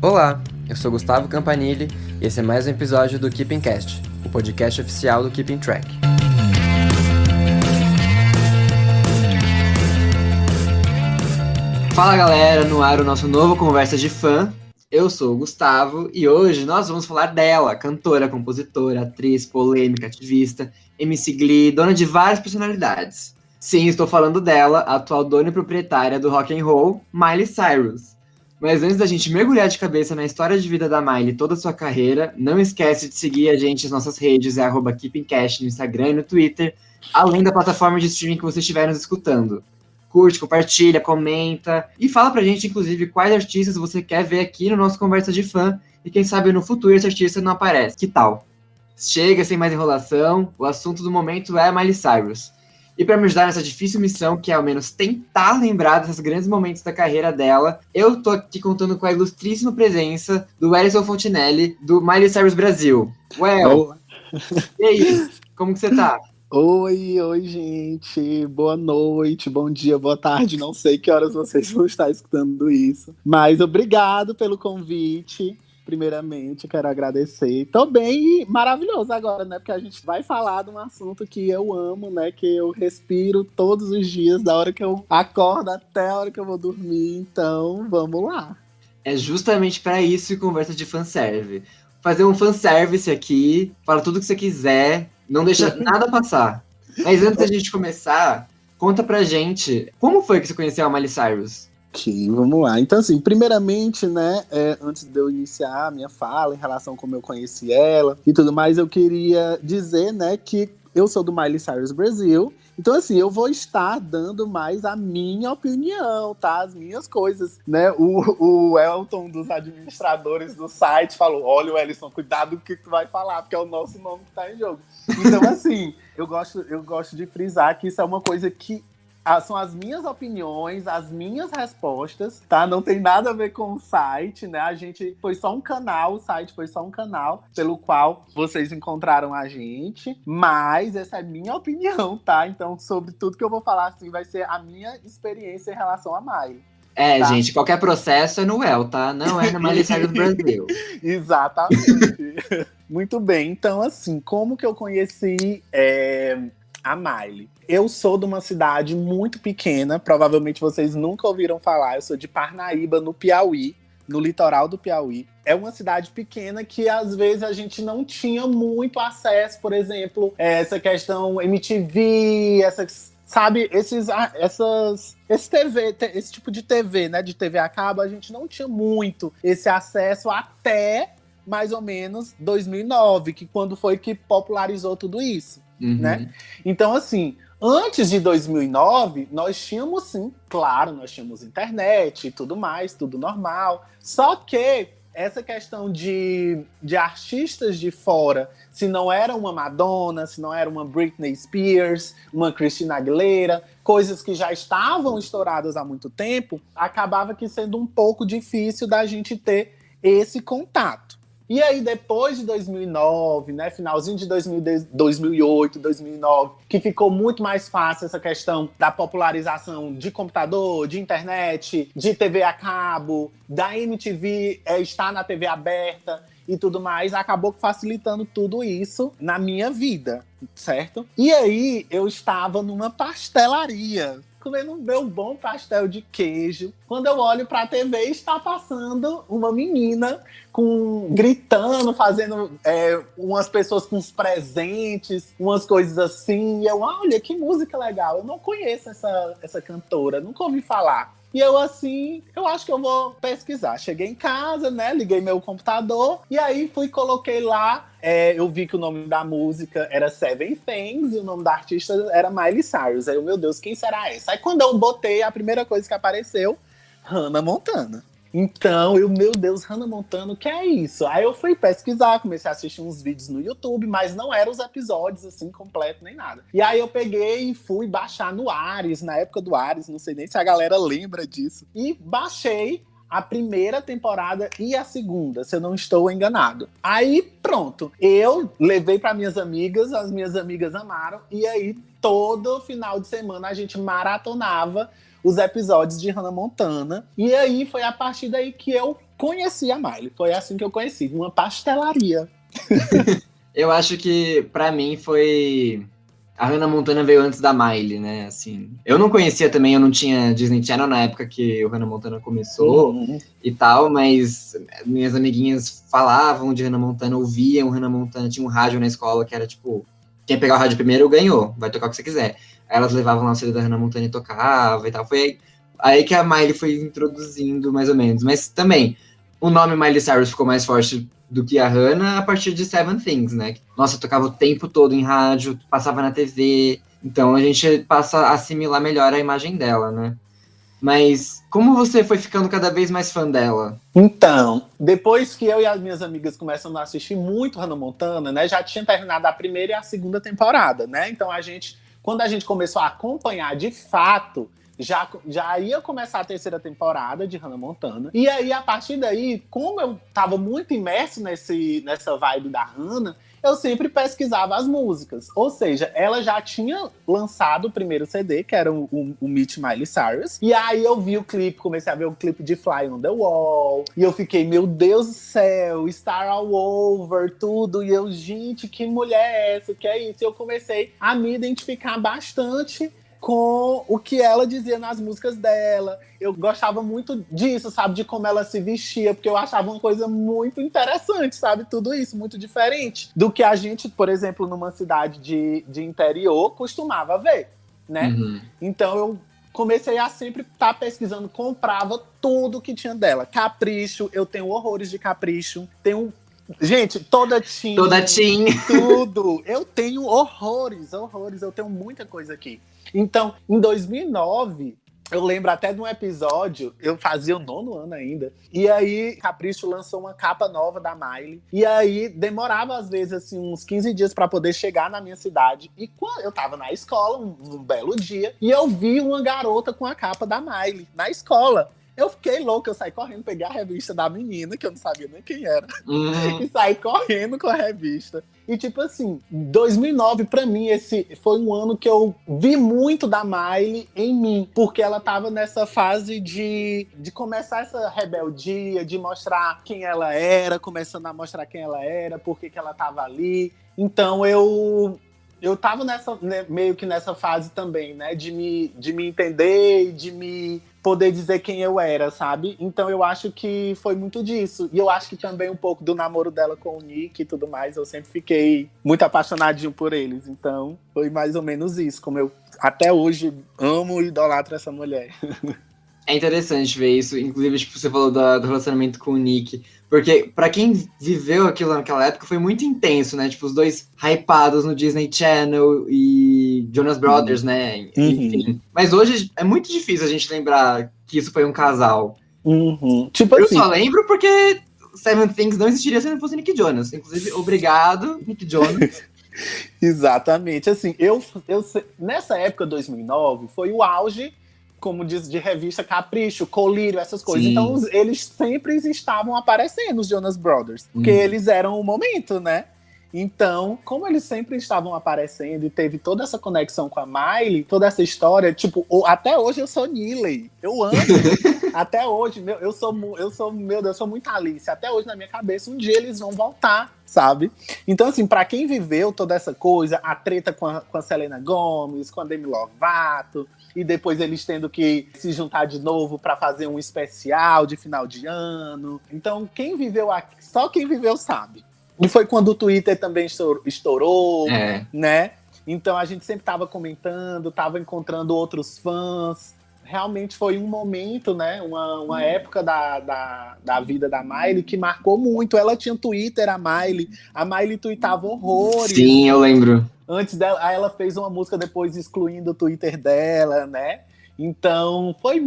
Olá, eu sou Gustavo Campanile e esse é mais um episódio do Keeping Cast, o podcast oficial do Keeping Track. Fala galera, no ar o nosso novo Conversa de Fã. Eu sou o Gustavo e hoje nós vamos falar dela, cantora, compositora, atriz, polêmica, ativista, MC Glee, dona de várias personalidades. Sim, estou falando dela, a atual dona e proprietária do rock and roll, Miley Cyrus. Mas antes da gente mergulhar de cabeça na história de vida da Miley e toda a sua carreira, não esquece de seguir a gente nas nossas redes, @KeepingCast no Instagram e no Twitter, além da plataforma de streaming que você estiver nos escutando. Curte, compartilha, comenta e fala pra gente, inclusive, quais artistas você quer ver aqui no nosso Conversa de Fã e quem sabe no futuro esse artista não aparece. Que tal? Chega sem mais enrolação, o assunto do momento é Miley Cyrus. E para me ajudar nessa difícil missão, que é ao menos tentar lembrar desses grandes momentos da carreira dela, eu tô aqui contando com a ilustríssima presença do Ellison Fontinelli, do Miley Cyrus Brasil. E aí, como que você tá? Oi, gente. Boa noite, bom dia, boa tarde. Não sei que horas vocês vão estar escutando isso. Mas obrigado pelo convite. Primeiramente, quero agradecer. Tô bem maravilhoso agora, né? Porque a gente vai falar de um assunto que eu amo, né? Que eu respiro todos os dias, da hora que eu acordo até a hora que eu vou dormir. Então, vamos lá. É justamente para isso que Conversa de Fã serve. Fazer um fanservice aqui, fala tudo que você quiser, não deixa nada passar. Mas antes da gente começar, conta pra gente, como foi que você conheceu a Miley Cyrus? Ok, vamos lá. Então, assim, primeiramente, né, antes de eu iniciar a minha fala em relação a como eu conheci ela e tudo mais, eu queria dizer, né, que eu sou do Miley Cyrus Brasil. Então, assim, eu vou estar dando mais a minha opinião, tá? As minhas coisas, né? O Elton, dos administradores do site, falou: olha, Ellison, cuidado com o que tu vai falar, porque é o nosso nome que tá em jogo. Então, assim, eu gosto de frisar que isso é uma coisa que são as minhas opiniões, as minhas respostas, tá? Não tem nada a ver com o site, né? A gente foi só um canal, o site foi só um canal pelo qual vocês encontraram a gente, mas essa é minha opinião, tá? Então, sobre tudo que eu vou falar, assim, vai ser a minha experiência em relação a Miley. Tá? Gente, qualquer processo é no El, tá? Não é na Miley Cyrus Brasil. Exatamente. Muito bem. Então, assim, como que eu conheci a Miley? Eu sou de uma cidade muito pequena, provavelmente vocês nunca ouviram falar. Eu sou de Parnaíba, no Piauí, no litoral do Piauí. É uma cidade pequena que às vezes a gente não tinha muito acesso, por exemplo, essa questão MTV, sabe, esse tipo de TV, né, de TV a cabo, a gente não tinha muito esse acesso até mais ou menos 2009, que quando foi que popularizou tudo isso, né? Então, assim, antes de 2009, nós tínhamos, sim, claro, nós tínhamos internet e tudo mais, tudo normal. Só que essa questão de artistas de fora, se não era uma Madonna, se não era uma Britney Spears, uma Christina Aguilera, coisas que já estavam estouradas há muito tempo, acabava que sendo um pouco difícil da gente ter esse contato. E aí, depois de 2009, né, finalzinho de 2008, 2009, que ficou muito mais fácil essa questão da popularização de computador, de internet, de TV a cabo, da MTV estar na TV aberta e tudo mais, acabou facilitando tudo isso na minha vida, certo? E aí, eu estava numa pastelaria, comendo um meu bom pastel de queijo, quando eu olho pra TV, está passando uma menina gritando, fazendo umas pessoas com uns presentes, umas coisas assim, e eu, olha, que música legal, eu não conheço essa cantora, nunca ouvi falar. E eu, assim, eu acho que eu vou pesquisar. Cheguei em casa, né, liguei meu computador, e aí coloquei lá, eu vi que o nome da música era Seven Things, e o nome da artista era Miley Cyrus. Aí eu, meu Deus, quem será essa? Aí quando eu botei, a primeira coisa que apareceu, Hannah Montana. Então, meu Deus, Hannah Montana, o que é isso? Aí eu fui pesquisar, comecei a assistir uns vídeos no YouTube, mas não eram os episódios, assim, completos, nem nada. E aí eu peguei e fui baixar no Ares, na época do Ares, não sei nem se a galera lembra disso. E baixei a primeira temporada e a segunda, se eu não estou enganado. Aí, pronto. Eu levei para minhas amigas, as minhas amigas amaram, e aí todo final de semana a gente maratonava os episódios de Hannah Montana. E aí foi a partir daí que eu conheci a Miley. Foi assim que eu conheci, numa pastelaria. Eu acho que, pra mim, foi... A Hannah Montana veio antes da Miley, né? Assim, eu não conhecia também, eu não tinha Disney Channel na época que o Hannah Montana começou e tal, mas minhas amiguinhas falavam de Hannah Montana, ouviam Hannah Montana, tinha um rádio na escola que era tipo, quem pegar o rádio primeiro ganhou, vai tocar o que você quiser. Aí elas levavam lá o CD da Hannah Montana e tocava e tal. Foi aí que a Miley foi introduzindo, mais ou menos. Mas também, o nome Miley Cyrus ficou mais forte do que a Hannah a partir de Seven Things, né? Nossa, tocava o tempo todo em rádio, passava na TV. Então a gente passa a assimilar melhor a imagem dela, né? Mas como você foi ficando cada vez mais fã dela? Então, depois que eu e as minhas amigas começamos a assistir muito Hannah Montana, né? Já tinha terminado a primeira e a segunda temporada, né? Então quando a gente começou a acompanhar de fato, já ia começar a terceira temporada de Hannah Montana. E aí, a partir daí, como eu tava muito imerso nessa vibe da Hannah, eu sempre pesquisava as músicas. Ou seja, ela já tinha lançado o primeiro CD, que era o Meet Miley Cyrus. E aí eu vi o clipe, comecei a ver o clipe de Fly on the Wall. E eu fiquei, meu Deus do céu, Star All Over, tudo. E eu, gente, que mulher é essa? Que é isso? E eu comecei a me identificar bastante com o que ela dizia nas músicas dela. Eu gostava muito disso, sabe? De como ela se vestia, porque eu achava uma coisa muito interessante, sabe? Tudo isso, muito diferente do que a gente, por exemplo, numa cidade de interior, costumava ver, né? Uhum. Então eu comecei a sempre estar pesquisando, comprava tudo que tinha dela. Capricho, eu tenho horrores de Capricho. Gente, toda teen. Tudo. Eu tenho horrores. Eu tenho muita coisa aqui. Então, em 2009, eu lembro até de um episódio, eu fazia o 9º ano ainda, e aí Capricho lançou uma capa nova da Miley, e aí demorava às vezes assim, uns 15 dias para poder chegar na minha cidade, e quando eu tava na escola, um belo dia, e eu vi uma garota com a capa da Miley na escola. Eu fiquei louca, eu saí correndo, peguei a revista da menina, que eu não sabia nem quem era, e saí correndo com a revista. E tipo assim, 2009 pra mim, esse foi um ano que eu vi muito da Miley em mim, porque ela tava nessa fase de começar essa rebeldia, de mostrar quem ela era, começando a mostrar quem ela era, por que ela tava ali. Então eu tava meio que nessa fase também, né, de me entender, de me poder dizer quem eu era, sabe? Então eu acho que foi muito disso. E eu acho que também um pouco do namoro dela com o Nick e tudo mais, eu sempre fiquei muito apaixonadinho por eles. Então foi mais ou menos isso, como eu até hoje amo e idolatro essa mulher. É interessante ver isso, inclusive, tipo, você falou do relacionamento com o Nick, porque pra quem viveu aquilo naquela época foi muito intenso, né? Tipo, os dois hypados no Disney Channel e Jonas Brothers, né? Enfim. Mas hoje é muito difícil a gente lembrar que isso foi um casal. Tipo eu assim, só lembro porque Seven Things não existiria se não fosse Nick Jonas. Inclusive, obrigado, Nick Jonas. Exatamente. Assim, eu nessa época, 2009, foi o auge, como diz, de revista Capricho, Colírio, essas coisas. Sim. Então, eles sempre estavam aparecendo, os Jonas Brothers. Porque eles eram o momento, né? Então, como eles sempre estavam aparecendo e teve toda essa conexão com a Miley, toda essa história, tipo, até hoje eu sou Niley. Eu amo. Até hoje, eu sou, meu Deus, eu sou muito Alice. Até hoje, na minha cabeça, um dia eles vão voltar, sabe? Então, assim, pra quem viveu toda essa coisa, a treta com a Selena Gomez, com a Demi Lovato, e depois eles tendo que se juntar de novo pra fazer um especial de final de ano. Então, quem viveu aqui, só quem viveu sabe. E foi quando o Twitter também estourou, né? Então a gente sempre tava comentando, tava encontrando outros fãs. Realmente foi um momento, né? Uma época da vida da Miley que marcou muito. Ela tinha Twitter, a Miley tweetava horrores. Sim, eu lembro. Antes dela, aí ela fez uma música depois excluindo o Twitter dela, né? Então, foi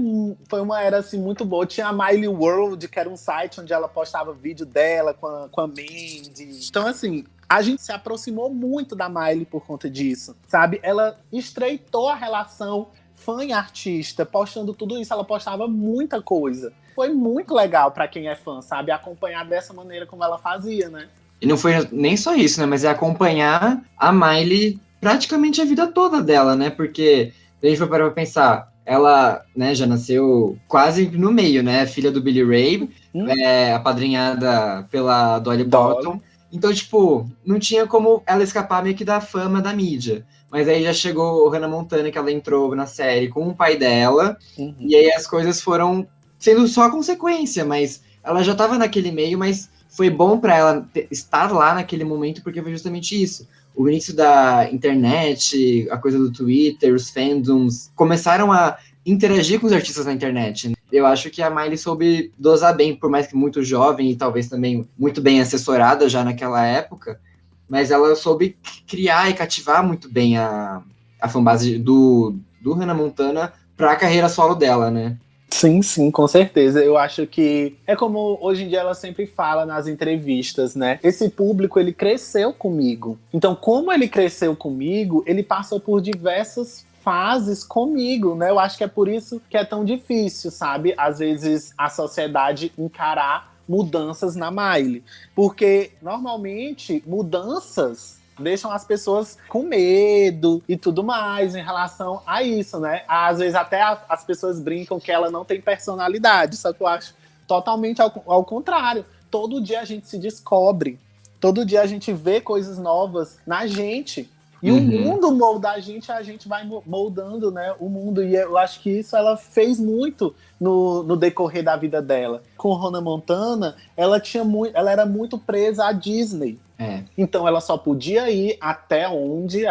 uma era assim, muito boa. Tinha a Miley World, que era um site onde ela postava vídeo dela com a Mandy. Então, assim, a gente se aproximou muito da Miley por conta disso, sabe? Ela estreitou a relação fã e artista, postando tudo isso. Ela postava muita coisa. Foi muito legal pra quem é fã, sabe? Acompanhar dessa maneira como ela fazia, né? E não foi nem só isso, né? Mas é acompanhar a Miley praticamente a vida toda dela, né? Porque a gente foi parar pra pensar, ela, né, já nasceu quase no meio, né? Filha do Billy Ray, apadrinhada pela Dolly Parton. Então, tipo, não tinha como ela escapar meio que da fama da mídia. Mas aí já chegou o Hannah Montana, que ela entrou na série com o pai dela. E aí as coisas foram sendo só consequência, mas ela já estava naquele meio, mas foi bom para ela estar lá naquele momento, porque foi justamente isso. O início da internet, a coisa do Twitter, os fandoms, começaram a interagir com os artistas na internet. Eu acho que a Miley soube dosar bem, por mais que muito jovem e talvez também muito bem assessorada já naquela época, mas ela soube criar e cativar muito bem a fanbase do Hannah Montana para a carreira solo dela, né? Sim, sim, com certeza. Eu acho que é como hoje em dia ela sempre fala nas entrevistas, né? Esse público, ele cresceu comigo. Então, como ele cresceu comigo, ele passou por diversas fases comigo, né? Eu acho que é por isso que é tão difícil, sabe? Às vezes a sociedade encarar mudanças na Miley. Porque, normalmente, mudanças deixam as pessoas com medo e tudo mais em relação a isso, né? Às vezes até as pessoas brincam que ela não tem personalidade, só que eu acho totalmente ao contrário. Todo dia a gente se descobre, todo dia a gente vê coisas novas na gente. E o mundo molda a gente vai moldando, né, o mundo. E eu acho que isso ela fez muito no decorrer da vida dela. Com Hannah Montana, ela era muito presa à Disney. Então ela só podia ir até onde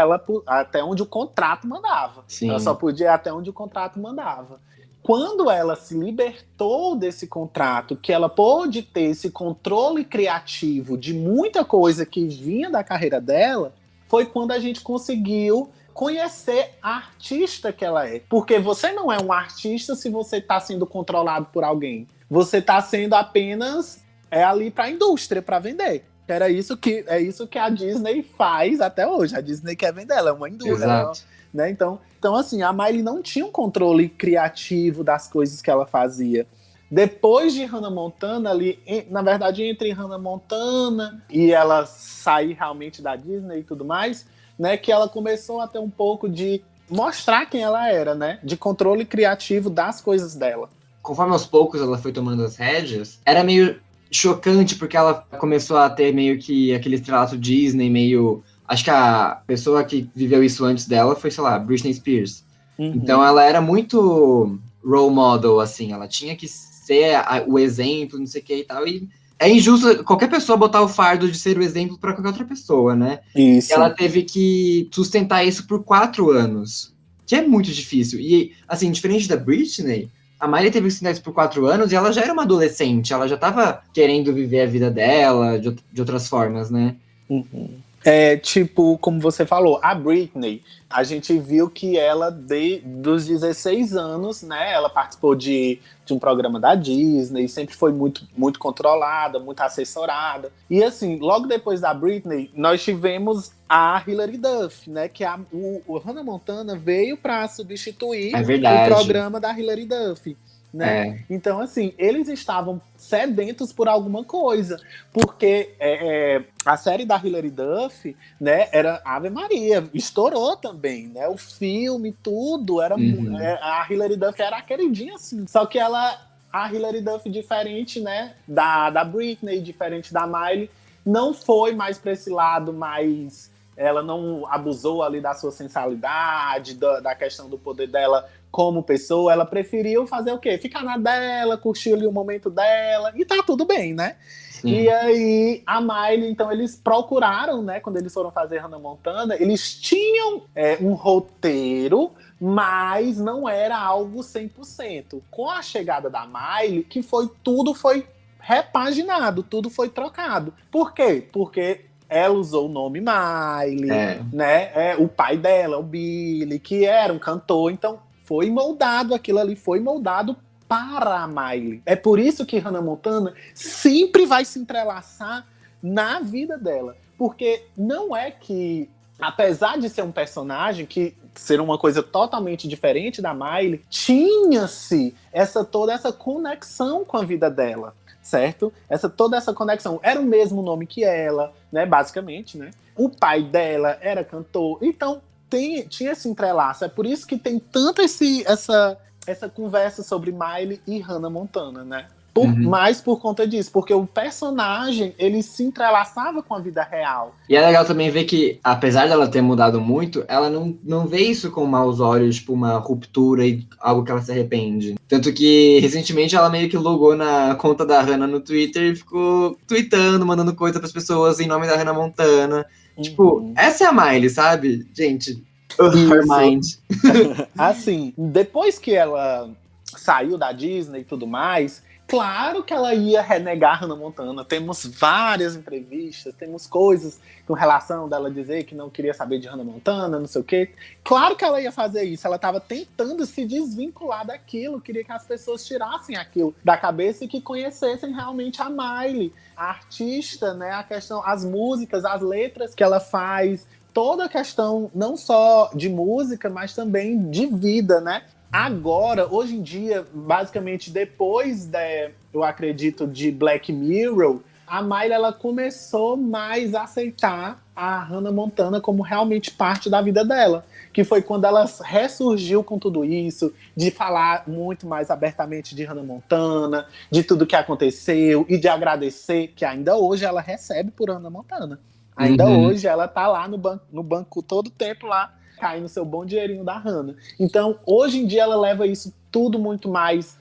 o contrato mandava. Sim. Ela só podia ir até onde o contrato mandava. Quando ela se libertou desse contrato, que ela pôde ter esse controle criativo de muita coisa que vinha da carreira dela, foi quando a gente conseguiu conhecer a artista que ela é. Porque você não é um artista se você está sendo controlado por alguém. Você está sendo apenas ali para a indústria, para vender. É isso que a Disney faz até hoje. A Disney quer vender, ela é uma indústria. Exato. Né? Então, assim, a Miley não tinha um controle criativo das coisas que ela fazia. Depois de Hannah Montana, na verdade, entre Hannah Montana e ela sair realmente da Disney e tudo mais, né, que ela começou a ter um pouco de mostrar quem ela era, né? De controle criativo das coisas dela. Conforme aos poucos ela foi tomando as rédeas, era meio chocante, porque ela começou a ter meio que aquele estrelato Disney, meio... Acho que a pessoa que viveu isso antes dela foi, sei lá, Britney Spears. Então ela era muito role model, assim, ela tinha que ser o exemplo, não sei o que e tal, e é injusto qualquer pessoa botar o fardo de ser o exemplo para qualquer outra pessoa, né? Isso. Ela teve que sustentar isso por 4 anos, que é muito difícil. E, assim, diferente da Britney, a Miley teve que sustentar isso por 4 anos e ela já era uma adolescente, ela já estava querendo viver a vida dela de outras formas, né? Tipo, como você falou, a Britney, a gente viu que ela, dos 16 anos, né, ela participou de um programa da Disney, sempre foi muito, muito controlada, muito assessorada. E assim, logo depois da Britney, nós tivemos a Hilary Duff, né, que o Hannah Montana veio para substituir o programa da Hilary Duff. Né? Então, assim, eles estavam sedentos por alguma coisa, porque a série da Hilary Duff, né, era Ave Maria, estourou também, né? O filme, tudo, era a Hilary Duff era a queridinha, assim. Só que a Hilary Duff, diferente, né, da Britney, diferente da Miley, não foi mais para esse lado mais... Ela não abusou ali da sua sensualidade, da questão do poder dela como pessoa. Ela preferiu fazer o quê? Ficar na dela, curtir ali o momento dela, e tá tudo bem, né? Sim. E aí, a Miley, então, eles procuraram, né, quando eles foram fazer Hannah Montana, eles tinham um roteiro, mas não era algo 100%. Com a chegada da Miley, tudo foi repaginado, tudo foi trocado. Por quê? Porque ela usou o nome Miley, né? O pai dela, o Billy, que era um cantor. Então, foi moldado, aquilo ali foi moldado para a Miley. É por isso que Hannah Montana sempre vai se entrelaçar na vida dela. Porque não é que, apesar de ser um personagem que ser uma coisa totalmente diferente da Miley, tinha-se toda essa conexão com a vida dela. Certo? Toda essa conexão. Era o mesmo nome que ela, né? Basicamente, né? O pai dela era cantor. Então, tinha esse entrelaço. É por isso que tem tanto essa conversa sobre Miley e Hannah Montana, né? Mais por conta disso, porque o personagem, ele se entrelaçava com a vida real. E é legal também ver que, apesar dela ter mudado muito, ela não vê isso com maus olhos, tipo uma ruptura e algo que ela se arrepende. Tanto que, recentemente, ela meio que logou na conta da Hannah no Twitter e ficou tweetando, mandando coisa pras pessoas em nome da Hannah Montana. Tipo, essa é a Miley, sabe? Gente, her mind. Assim, depois que ela saiu da Disney e tudo mais, claro que ela ia renegar Hannah Montana. Temos várias entrevistas, temos coisas com relação dela dizer que não queria saber de Hannah Montana, não sei o quê. Claro que ela ia fazer isso. Ela estava tentando se desvincular daquilo, queria que as pessoas tirassem aquilo da cabeça e que conhecessem realmente a Miley, a artista, né? A questão, as músicas, as letras que ela faz, toda a questão não só de música, mas também de vida, né? Agora, hoje em dia, basicamente depois, eu acredito, de Black Mirror, a Miley ela começou mais a aceitar a Hannah Montana como realmente parte da vida dela. Que foi quando ela ressurgiu com tudo isso, de falar muito mais abertamente de Hannah Montana, de tudo que aconteceu e de agradecer, que ainda hoje ela recebe por Hannah Montana. Ainda hoje ela tá lá no banco todo o tempo lá, caindo seu bom dinheirinho da Hannah. Então, hoje em dia, ela leva isso tudo muito mais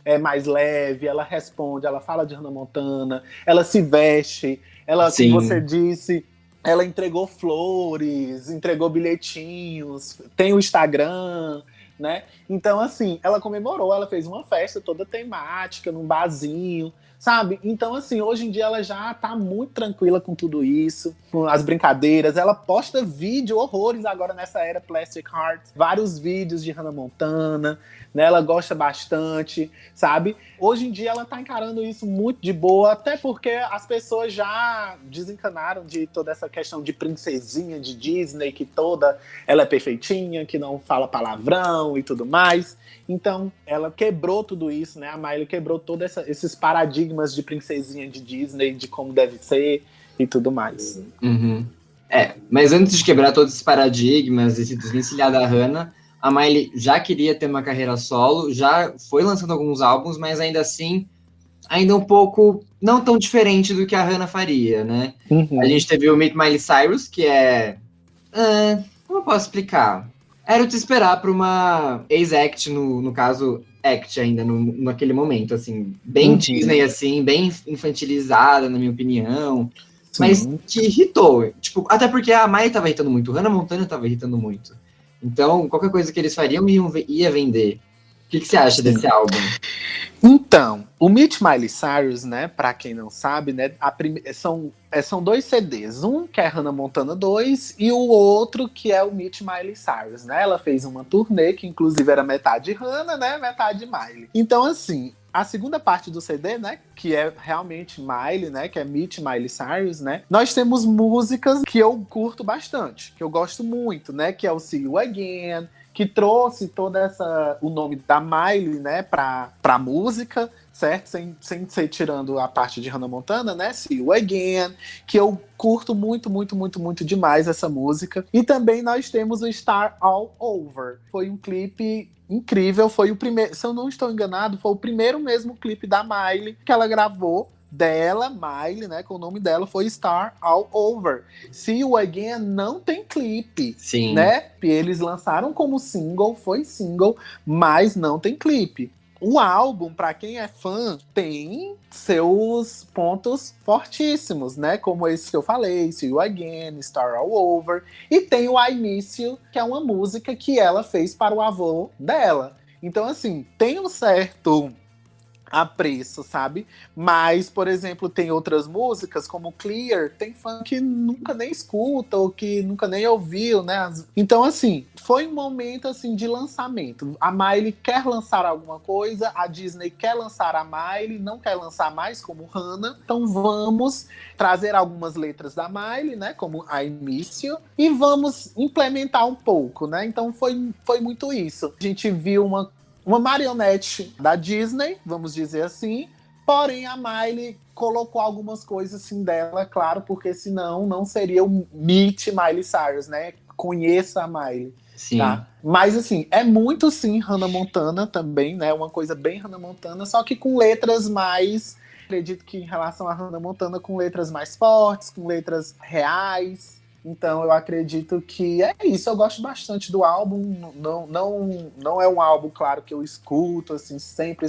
leve, ela responde, ela fala de Hannah Montana, ela se veste, ela, Sim. como você disse, ela entregou flores, entregou bilhetinhos, tem o Instagram, né? Então, assim, ela comemorou, ela fez uma festa toda temática, num barzinho, sabe? Então, assim, hoje em dia ela já tá muito tranquila com tudo isso, com as brincadeiras. Ela posta vídeo, horrores agora nessa era Plastic Hearts, vários vídeos de Hannah Montana, né? Ela gosta bastante, sabe? Hoje em dia ela tá encarando isso muito de boa, até porque as pessoas já desencanaram de toda essa questão de princesinha de Disney, que toda ela é perfeitinha, que não fala palavrão e tudo mais. Então, ela quebrou tudo isso, né? A Miley quebrou todos esses paradigmas de princesinha de Disney, de como deve ser e tudo mais. Mas antes de quebrar todos esses paradigmas e se desvencilhar da Hannah, a Miley já queria ter uma carreira solo, já foi lançando alguns álbuns, mas ainda assim, ainda um pouco não tão diferente do que a Hannah faria, né? A gente teve o Meet Miley Cyrus, que é... como eu posso explicar? Era o que esperar para uma ex-act, no caso, act ainda, naquele momento, assim, bem Disney, assim, bem infantilizada, na minha opinião, mas que irritou, tipo, até porque a Miley tava irritando muito, Hannah Montana tava irritando muito, então, qualquer coisa que eles fariam ia vender. O que você acha desse álbum? Então, o Meet Miley Cyrus, né, pra quem não sabe, né, são 2 CDs. Um que é Hannah Montana 2 e o outro que é o Meet Miley Cyrus, né? Ela fez uma turnê que inclusive era metade Hannah, né, metade Miley. Então, assim, a segunda parte do CD, né, que é realmente Miley, né, que é Meet Miley Cyrus, né, nós temos músicas que eu curto bastante, que eu gosto muito, né, que é o See You Again, que trouxe o nome da Miley, né, pra música, certo? Sem ser tirando a parte de Hannah Montana, né? See You Again, que eu curto muito, muito, muito, muito demais essa música. E também nós temos o Star All Over. Foi um clipe incrível, foi o primeiro, se eu não estou enganado, foi o primeiro mesmo clipe da Miley que ela gravou, dela, Miley, né, com o nome dela, foi Star All Over. See You Again não tem clipe, Sim. Né? E eles lançaram como single, foi single, mas não tem clipe. O álbum, para quem é fã, tem seus pontos fortíssimos, né? Como esse que eu falei, See You Again, Star All Over. E tem o I Miss You, que é uma música que ela fez para o avô dela. Então, assim, tem um certo apreço, sabe? Mas, por exemplo, tem outras músicas, como Clear, tem fã que nunca nem escuta, ou que nunca nem ouviu, né? Então, assim, foi um momento, assim, de lançamento. A Miley quer lançar alguma coisa, a Disney quer lançar a Miley, não quer lançar mais como Hannah, então vamos trazer algumas letras da Miley, né? Como I Miss You, e vamos implementar um pouco, né? Então foi muito isso. A gente viu uma marionete da Disney, vamos dizer assim, porém a Miley colocou algumas coisas assim dela, claro, porque senão não seria o Meet Miley Cyrus, né? conheça a Miley. Sim. Tá? Mas assim, é muito sim Hannah Montana também, né? Uma coisa bem Hannah Montana, só que com letras mais. Acredito que em relação a Hannah Montana, com letras mais fortes, com letras reais. Então eu acredito que é isso. Eu gosto bastante do álbum. Não é um álbum, claro, que eu escuto assim sempre.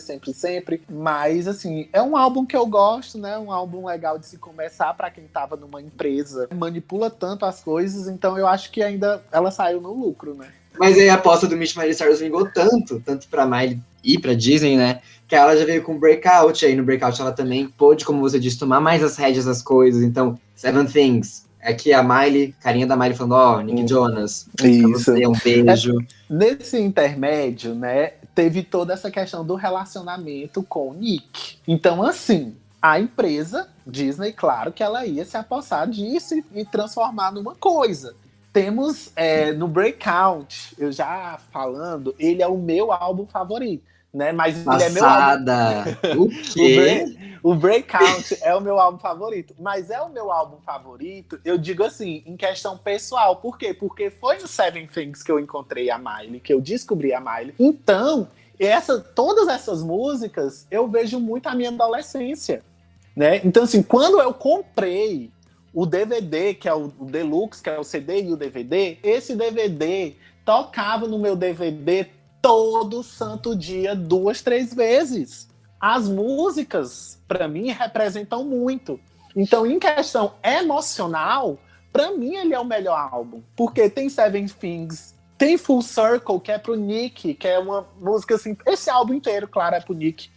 Mas assim, é um álbum que eu gosto, né? Um álbum legal de se começar para quem tava numa empresa. Manipula tanto as coisas, então eu acho que ainda ela saiu no lucro, né? Mas aí a aposta do Mitch Miley Cyrus vingou tanto pra Miley e pra Disney, né? Que ela já veio com Breakout. Aí no Breakout ela também pôde, como você disse, tomar mais as rédeas das coisas. Então, Seven Things. Aqui a Miley, carinha da Miley falando, Nick Jonas, pra você, um beijo. Nesse intermédio, né, teve toda essa questão do relacionamento com o Nick. Então, assim, a empresa, Disney, claro que ela ia se apossar disso e transformar numa coisa. Temos no Breakout, eu já falando, ele é o meu álbum favorito, né? Mas Passada. ele é meu álbum. O quê? O Breakout é o meu álbum favorito. Mas é o meu álbum favorito, eu digo assim, em questão pessoal. Por quê? Porque foi no Seven Things que eu encontrei a Miley, que eu descobri a Miley. Então, todas essas músicas, eu vejo muito a minha adolescência, né? Então, assim, quando eu comprei o DVD, que é o Deluxe, que é o CD e o DVD, esse DVD tocava no meu DVD todo santo dia, 2, 3 vezes. As músicas, para mim, representam muito. Então, em questão emocional, para mim ele é o melhor álbum. Porque tem Seven Things, tem Full Circle, que é pro Nick, que é uma música assim... Esse álbum inteiro, claro, é pro Nick.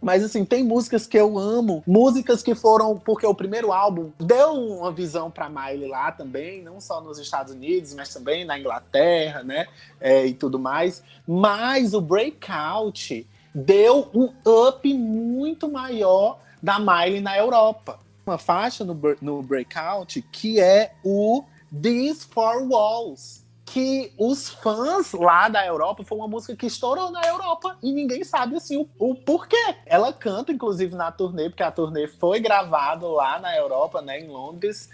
Mas, assim, tem músicas que eu amo. Músicas que foram... Porque o primeiro álbum deu uma visão pra Miley lá também. Não só nos Estados Unidos, mas também na Inglaterra, né? E tudo mais. Mas o Breakout deu um up muito maior da Miley na Europa. Uma faixa no Breakout que é o These Four Walls. Que os fãs lá da Europa, foi uma música que estourou na Europa e ninguém sabe assim o porquê. Ela canta, inclusive, na turnê, porque a turnê foi gravada lá na Europa, né, em Londres.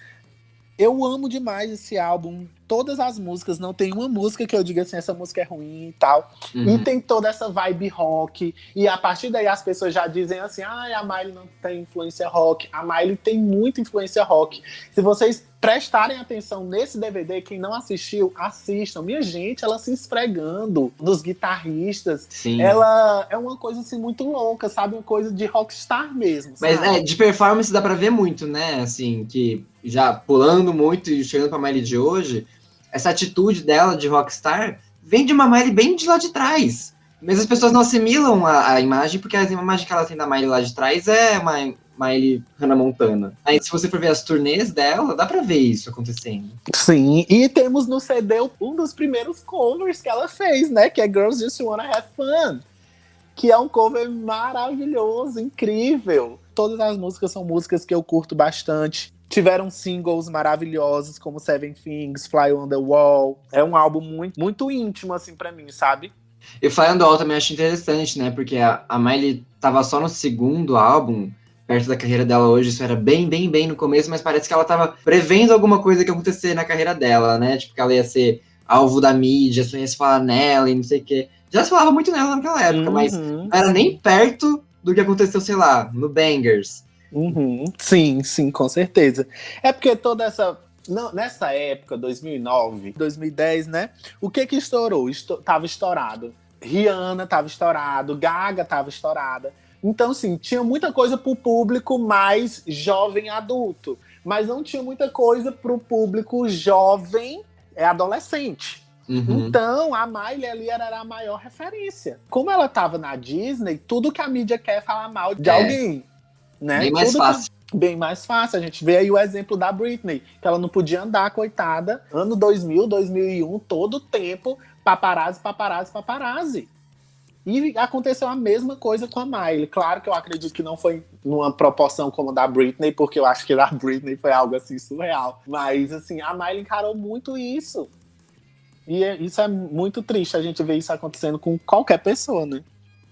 Eu amo demais esse álbum. Todas as músicas, não tem uma música que eu diga assim, essa música é ruim e tal. E tem toda essa vibe rock. E a partir daí as pessoas já dizem assim, a Miley não tem influência rock. A Miley tem muita influência rock. Se vocês prestarem atenção nesse DVD, quem não assistiu, assistam. Minha gente, ela se esfregando nos guitarristas. Sim. Ela é uma coisa assim muito louca, sabe? Uma coisa de rockstar mesmo. Mas sabe? de performance dá pra ver muito, né? Assim, que já pulando muito e chegando pra Miley de hoje, essa atitude dela de rockstar vem de uma Miley bem de lá de trás. Mas as pessoas não assimilam a imagem, porque a imagem que ela tem da Miley lá de trás é uma Miley Hannah Montana. Aí, se você for ver as turnês dela, dá pra ver isso acontecendo. Sim, e temos no CD um dos primeiros covers que ela fez, né? Que é Girls Just Wanna Have Fun. Que é um cover maravilhoso, incrível. Todas as músicas são músicas que eu curto bastante. Tiveram singles maravilhosos, como Seven Things, Fly on the Wall. É um álbum muito, muito íntimo, assim, pra mim, sabe? E Fly on the Wall também acho interessante, né? Porque a Miley tava só no segundo álbum, perto da carreira dela hoje. Isso era bem no começo, mas parece que ela tava prevendo alguma coisa que ia acontecer na carreira dela, né? Tipo, que ela ia ser alvo da mídia, só ia se falar nela e não sei o quê. Já se falava muito nela naquela época, mas não era nem perto do que aconteceu, sei lá, no Bangers. Sim, com certeza. É porque toda essa... nessa época, 2009, 2010, né? O que estourou? Tava estourado. Rihanna tava estourado, Gaga tava estourada. Então, assim, tinha muita coisa pro público mais jovem adulto, mas não tinha muita coisa pro público jovem adolescente. Então, a Miley ali era a maior referência. Como ela tava na Disney, tudo que a mídia quer é falar mal de alguém. Né? Bem mais fácil. Bem mais fácil. A gente vê aí o exemplo da Britney, que ela não podia andar, coitada. Ano 2000, 2001, todo tempo, paparazzi. E aconteceu a mesma coisa com a Miley. Claro que eu acredito que não foi numa proporção como a da Britney, porque eu acho que a da Britney foi algo assim surreal. Mas, assim, a Miley encarou muito isso. E isso é muito triste, a gente ver isso acontecendo com qualquer pessoa, né?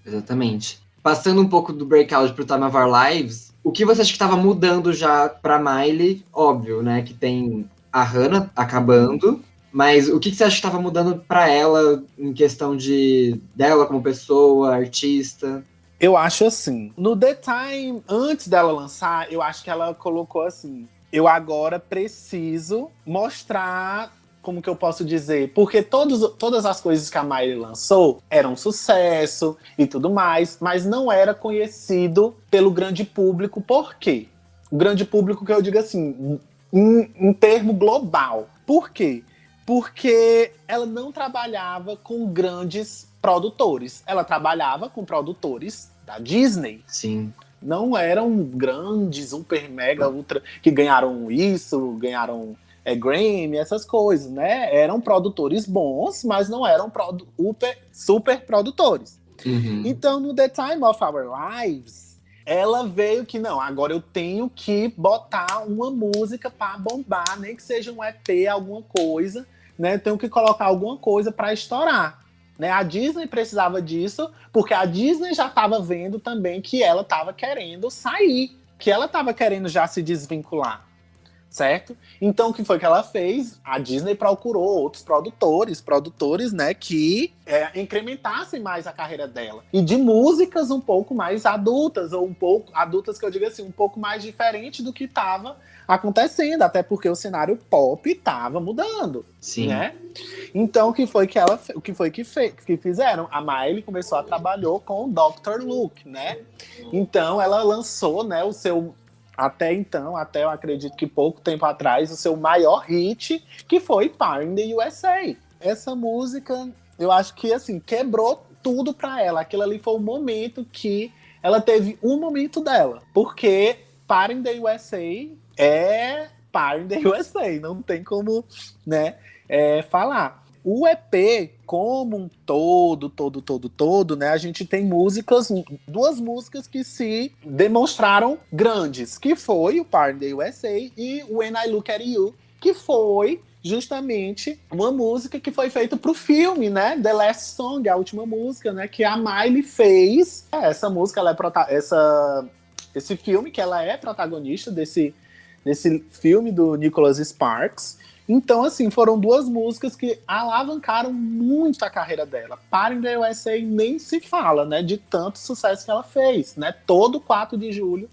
Exatamente. Passando um pouco do Breakout pro Time of Our Lives, o que você acha que estava mudando já pra Miley? Óbvio, né? Que tem a Hannah acabando, Mas o que você acha que estava mudando para ela em questão dela como pessoa, artista? Eu acho assim, no The Time, antes dela lançar, eu acho que ela colocou assim, eu agora preciso mostrar, como que eu posso dizer, porque todas as coisas que a Miley lançou eram um sucesso e tudo mais, mas não era conhecido pelo grande público. Por quê? O grande público que eu digo assim, em termo global. Por quê? Porque ela não trabalhava com grandes produtores. Ela trabalhava com produtores da Disney. Sim. Não eram grandes, super, mega, ultra, que ganharam isso, ganharam Grammy, essas coisas, né? Eram produtores bons, mas não eram super produtores. Uhum. Então, no The Time of Our Lives, ela veio que, não, agora eu tenho que botar uma música para bombar, nem que seja um EP, alguma coisa, né? Tenho que colocar alguma coisa para estourar. Né? A Disney precisava disso, porque a Disney já estava vendo também que ela estava querendo sair, que ela estava querendo já se desvincular, certo? Então, o que foi que ela fez? A Disney procurou outros produtores, né, que incrementassem mais a carreira dela. E de músicas um pouco mais adultas, ou um pouco, adultas que eu digo assim, um pouco mais diferente do que estava acontecendo, até porque o cenário pop estava mudando, Sim. Né? Então, o que foi que fizeram? A Miley começou a trabalhar com o Dr. Luke, né? Então, ela lançou, né, o seu até eu acredito que pouco tempo atrás, o seu maior hit, que foi Party in the USA. Essa música, eu acho que, assim, quebrou tudo pra ela. Aquilo ali foi o momento que ela teve um momento dela. Porque Party in the USA é Party in the USA. Não tem como, né, falar. O EP, como um todo, né? A gente tem duas músicas que se demonstraram grandes, que foi o Party in the USA e When I Look at You, que foi justamente uma música que foi feita pro filme, né? The Last Song, a última música, né? Que a Miley fez. Essa música, esse filme que ela é protagonista desse filme do Nicholas Sparks. Então, assim, foram duas músicas que alavancaram muito a carreira dela. Party in the USA nem se fala, né? De tanto sucesso que ela fez, né? Todo 4 de julho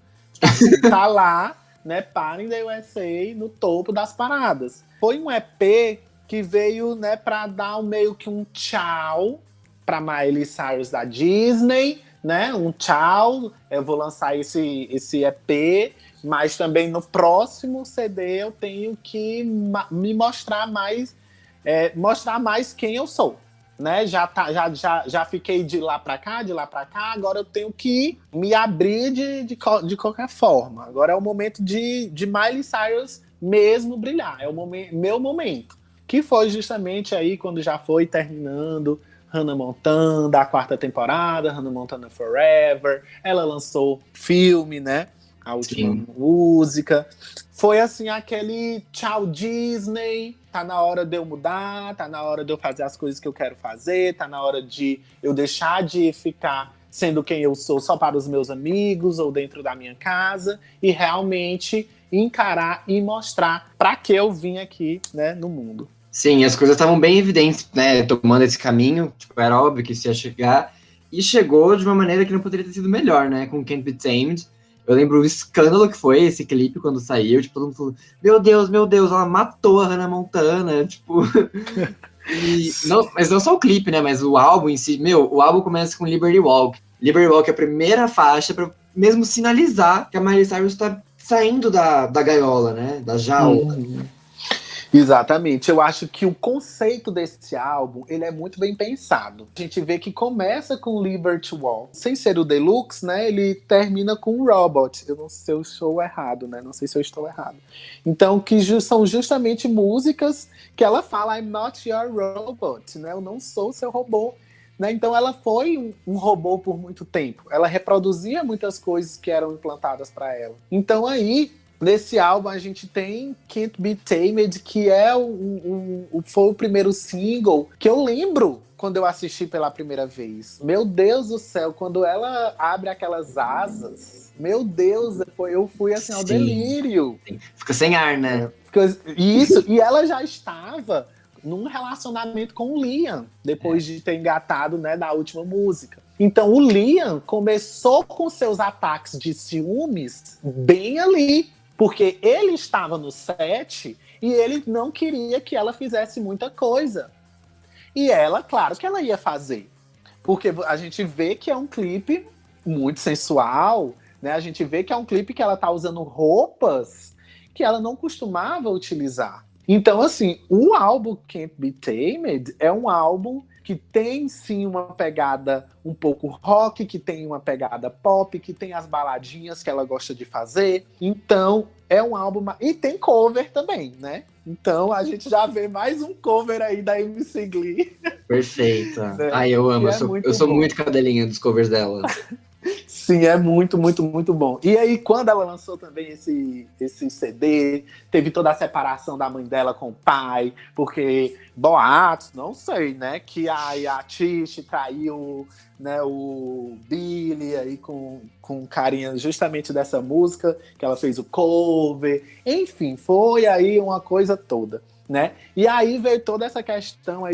tá lá, né? Party in the USA no topo das paradas. Foi um EP que veio, né, pra dar meio que um tchau pra Miley Cyrus da Disney, né? Um tchau, eu vou lançar esse EP, mas também no próximo CD eu tenho que me mostrar mais quem eu sou, né? Já fiquei de lá para cá, agora eu tenho que me abrir de qualquer forma. Agora é o momento de Miley Cyrus mesmo brilhar, é o meu momento. Que foi justamente aí quando já foi terminando Hannah Montana, a 4ª temporada, Hannah Montana Forever. Ela lançou filme, né? A última música. Foi assim, aquele tchau Disney, tá na hora de eu mudar, tá na hora de eu fazer as coisas que eu quero fazer, tá na hora de eu deixar de ficar sendo quem eu sou só para os meus amigos ou dentro da minha casa e realmente encarar e mostrar para que eu vim aqui, né, no mundo. Sim, as coisas estavam bem evidentes, né, tomando esse caminho, tipo, era óbvio que isso ia chegar, e chegou de uma maneira que não poderia ter sido melhor, né, com Can't Be Tamed. Eu lembro o escândalo que foi esse clipe quando saiu, tipo, todo mundo falou, meu Deus, ela matou a Hannah Montana, tipo... mas não só o clipe, né, mas o álbum em si, o álbum começa com Liberty Walk. Liberty Walk é a primeira faixa para mesmo sinalizar que a Miley Cyrus tá saindo da gaiola, né, da jaula. Exatamente, eu acho que o conceito desse álbum, ele é muito bem pensado. A gente vê que começa com Liberty Walk, sem ser o Deluxe, né, ele termina com Robot. Eu não sei se eu estou errado, né, não sei se eu estou errado. Então, que são justamente músicas que ela fala, I'm not your robot, né, eu não sou seu robô. Né? Então ela foi um robô por muito tempo, ela reproduzia muitas coisas que eram implantadas para ela. Então aí, nesse álbum a gente tem Can't Be Tamed, que foi o primeiro single que eu lembro quando eu assisti pela primeira vez. Meu Deus do céu, quando ela abre aquelas asas, meu Deus, eu fui assim ao delírio. Fica sem ar, né? Isso, e ela já estava num relacionamento com o Liam, depois de ter engatado, né, da última música. Então o Liam começou com seus ataques de ciúmes bem ali, porque ele estava no set e ele não queria que ela fizesse muita coisa. E ela, claro que ela ia fazer. Porque a gente vê que é um clipe muito sensual, né? A gente vê que é um clipe que ela tá usando roupas que ela não costumava utilizar. Então, assim, o álbum Can't Be Tamed é um álbum que tem, sim, uma pegada um pouco rock, que tem uma pegada pop, que tem as baladinhas que ela gosta de fazer. Então, é um álbum... E tem cover também, né? Então, a gente já vê mais um cover aí da MC Glee. Perfeita. Né? Ai, eu amo. É Eu sou bom. muito cadelinha dos covers dela. Sim, é muito, muito, muito bom. E aí, quando ela lançou também esse CD, teve toda a separação da mãe dela com o pai, porque boatos, não sei, né, que a Tish traiu, né, o Billy aí com carinha justamente dessa música, que ela fez o cover. Enfim, foi aí uma coisa toda. Né? E aí veio toda essa questão aí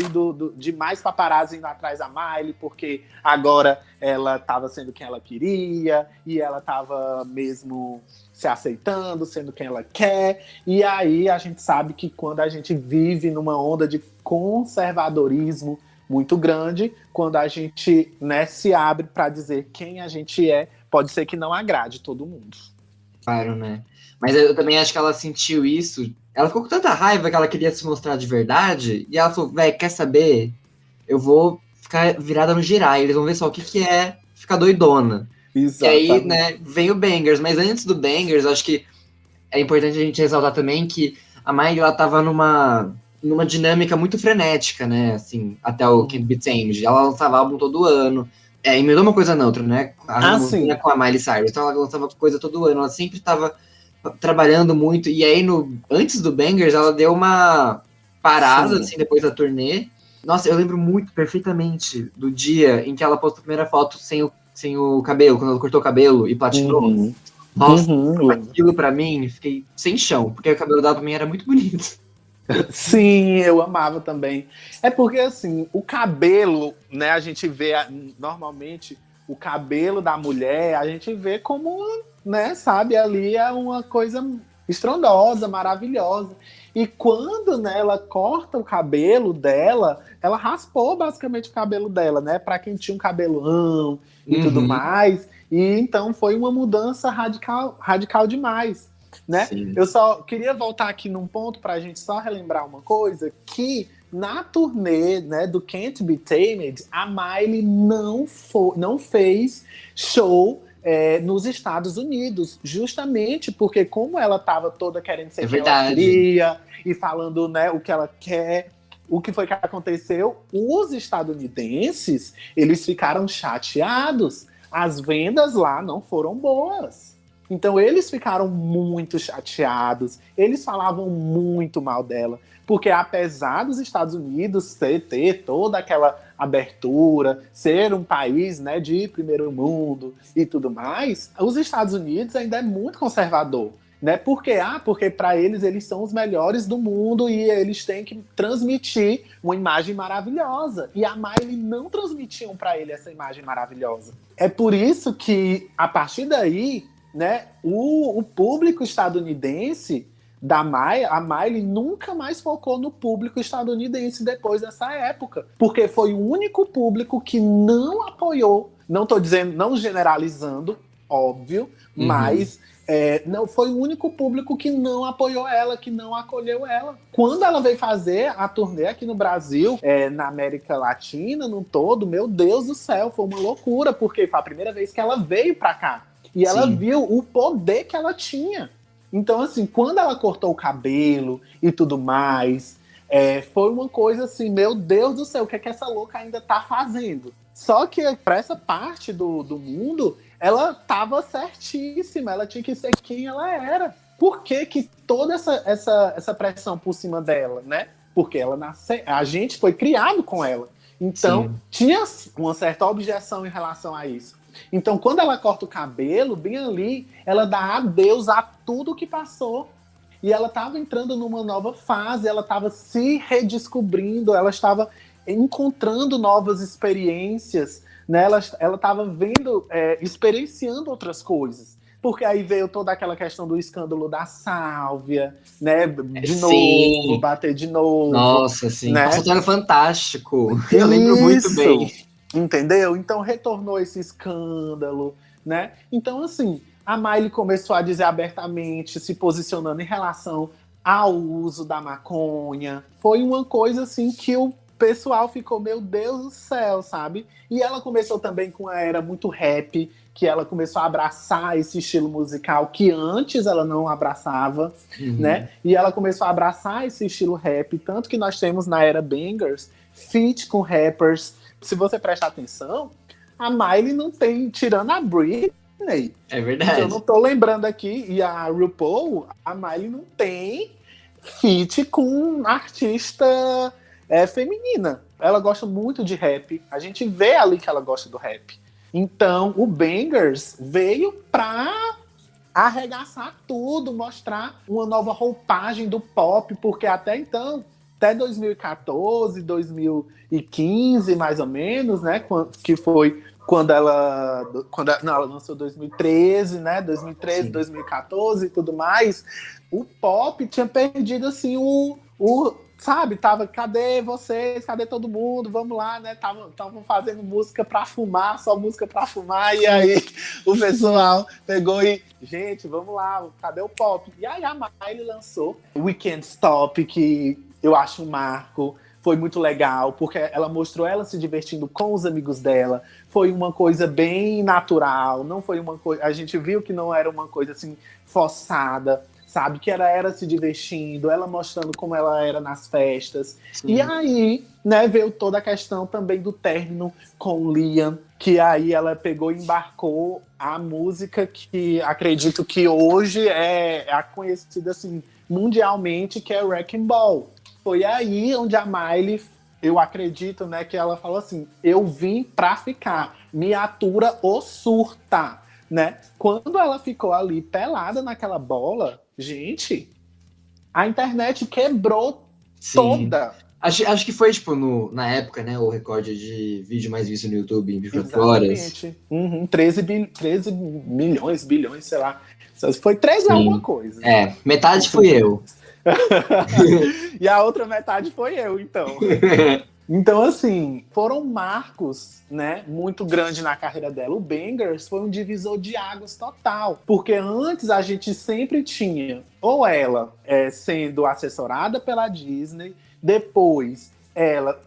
de mais paparazzi indo atrás da Miley, porque agora ela estava sendo quem ela queria, e ela estava mesmo se aceitando, sendo quem ela quer. E aí a gente sabe que quando a gente vive numa onda de conservadorismo muito grande, quando a gente, né, se abre para dizer quem a gente é, pode ser que não agrade todo mundo. Claro, né? Mas eu também acho que ela sentiu isso. Ela ficou com tanta raiva que ela queria se mostrar de verdade. E ela falou, velho, quer saber? Eu vou ficar virada no girar. Eles vão ver só o que é ficar doidona. Exatamente. E aí, né, vem o Bangers. Mas antes do Bangers, acho que é importante a gente ressaltar também que a Miley, ela tava numa dinâmica muito frenética, né? Assim, até o Can't Be Tamed. Ela lançava álbum todo ano. Emendou uma coisa na outra, né? A música com a Miley Cyrus. Então ela lançava coisa todo ano. Ela sempre tava trabalhando muito, e aí antes do Bangers ela deu uma parada, assim, depois da turnê. Nossa, eu lembro muito perfeitamente do dia em que ela postou a primeira foto sem o cabelo, quando ela cortou o cabelo e platinou. Nossa, aquilo pra mim, fiquei sem chão, porque o cabelo dela pra mim era muito bonito. Sim, eu amava também. É porque, assim, o cabelo, né, a gente vê, normalmente, o cabelo da mulher, a gente vê como, né, sabe, ali é uma coisa estrondosa, maravilhosa. E quando, né, ela corta o cabelo dela, ela raspou basicamente o cabelo dela, né, para quem tinha um cabelão e tudo mais. E então foi uma mudança radical demais, né? Eu só queria voltar aqui num ponto para a gente só relembrar uma coisa, que na turnê, né, do Can't Be Tamed, a Miley não fez show nos Estados Unidos, justamente porque como ela estava toda querendo ser quem ela queria e falando, né, o que ela quer, o que foi que aconteceu? Os estadunidenses, eles ficaram chateados. As vendas lá não foram boas. Então eles ficaram muito chateados, eles falavam muito mal dela, porque apesar dos Estados Unidos ter toda aquela abertura, ser um país, né, de primeiro mundo e tudo mais, os Estados Unidos ainda é muito conservador. Né? Porque para eles são os melhores do mundo e eles têm que transmitir uma imagem maravilhosa. E a Miley não transmitiam para ele essa imagem maravilhosa. É por isso que, a partir daí, né, o público estadunidense a Miley nunca mais focou no público estadunidense depois dessa época, porque foi o único público que não apoiou, não tô dizendo, não generalizando, óbvio, mas não foi o único público que não apoiou ela, que não acolheu ela. Quando ela veio fazer a turnê aqui no Brasil, na América Latina, no todo, meu Deus do céu, foi uma loucura, porque foi a primeira vez que ela veio pra cá. E ela viu o poder que ela tinha. Então, assim, quando ela cortou o cabelo e tudo mais, foi uma coisa assim, meu Deus do céu, o que é que essa louca ainda tá fazendo? Só que para essa parte do mundo, ela tava certíssima, ela tinha que ser quem ela era. Por que toda essa pressão por cima dela, né? Porque ela nasceu, a gente foi criado com ela. Então, tinha uma certa objeção em relação a isso. Então, quando ela corta o cabelo, bem ali, ela dá adeus a tudo que passou. E ela estava entrando numa nova fase, ela estava se redescobrindo, ela estava encontrando novas experiências, né? Ela estava vendo, experienciando outras coisas. Porque aí veio toda aquela questão do escândalo da Sálvia, né? De novo, Sim. bater de novo, Nossa, sim. Nossa, né? era fantástico. Eu lembro muito Isso, bem. entendeu? Então retornou esse escândalo, né? Então, assim, a Miley começou a dizer abertamente, se posicionando em relação ao uso da maconha. Foi uma coisa, assim, que o pessoal ficou, meu Deus do céu, sabe? E ela começou também com a era muito rap, que ela começou a abraçar esse estilo musical que antes ela não abraçava, Uhum. né? E ela começou a abraçar esse estilo rap, tanto que nós temos na era Bangers feat com rappers. Se você prestar atenção, a Miley não tem, tirando a Britney, É que eu não verdade. tô lembrando aqui, e a RuPaul, a Miley não tem feat com artista feminina. Ela gosta muito de rap. A gente vê ali que ela gosta do rap. Então, o Bangers veio pra arregaçar tudo, mostrar uma nova roupagem do pop, porque até então, até 2014, 2015, mais ou menos, né, que foi não, ela lançou 2013, né, 2013, Sim. 2014 e tudo mais, o pop tinha perdido, assim, sabe, tava, cadê vocês, cadê todo mundo, vamos lá, né, estavam fazendo música pra fumar, só música pra fumar, e aí o pessoal pegou e, gente, vamos lá, cadê o pop? E aí a Miley lançou We Can't Stop, que eu acho um marco, foi muito legal, porque ela mostrou ela se divertindo com os amigos dela, foi uma coisa bem natural, não foi uma coisa, a gente viu que não era uma coisa assim forçada, sabe, que era se divertindo, ela mostrando como ela era nas festas. Sim. E aí, né, veio toda a questão também do término com o Liam, que aí ela pegou e embarcou a música que acredito que hoje é a conhecida assim mundialmente, que é Wrecking Ball. Foi aí onde a Miley, eu acredito, né, que ela falou assim, eu vim pra ficar, me atura ou surta, né? Quando ela ficou ali pelada naquela bola, gente, a internet quebrou Sim. toda. Acho que foi, tipo, na época, né, o recorde de vídeo mais visto no YouTube em 24 horas. Exatamente. 13 milhões, bilhões, sei lá. Foi 13 alguma Sim. coisa. Metade fui eu. E a outra metade foi eu, então. Então, assim, foram marcos, né, muito grandes na carreira dela. O Bangers foi um divisor de águas total. Porque antes a gente sempre tinha ou ela sendo assessorada pela Disney, depois ela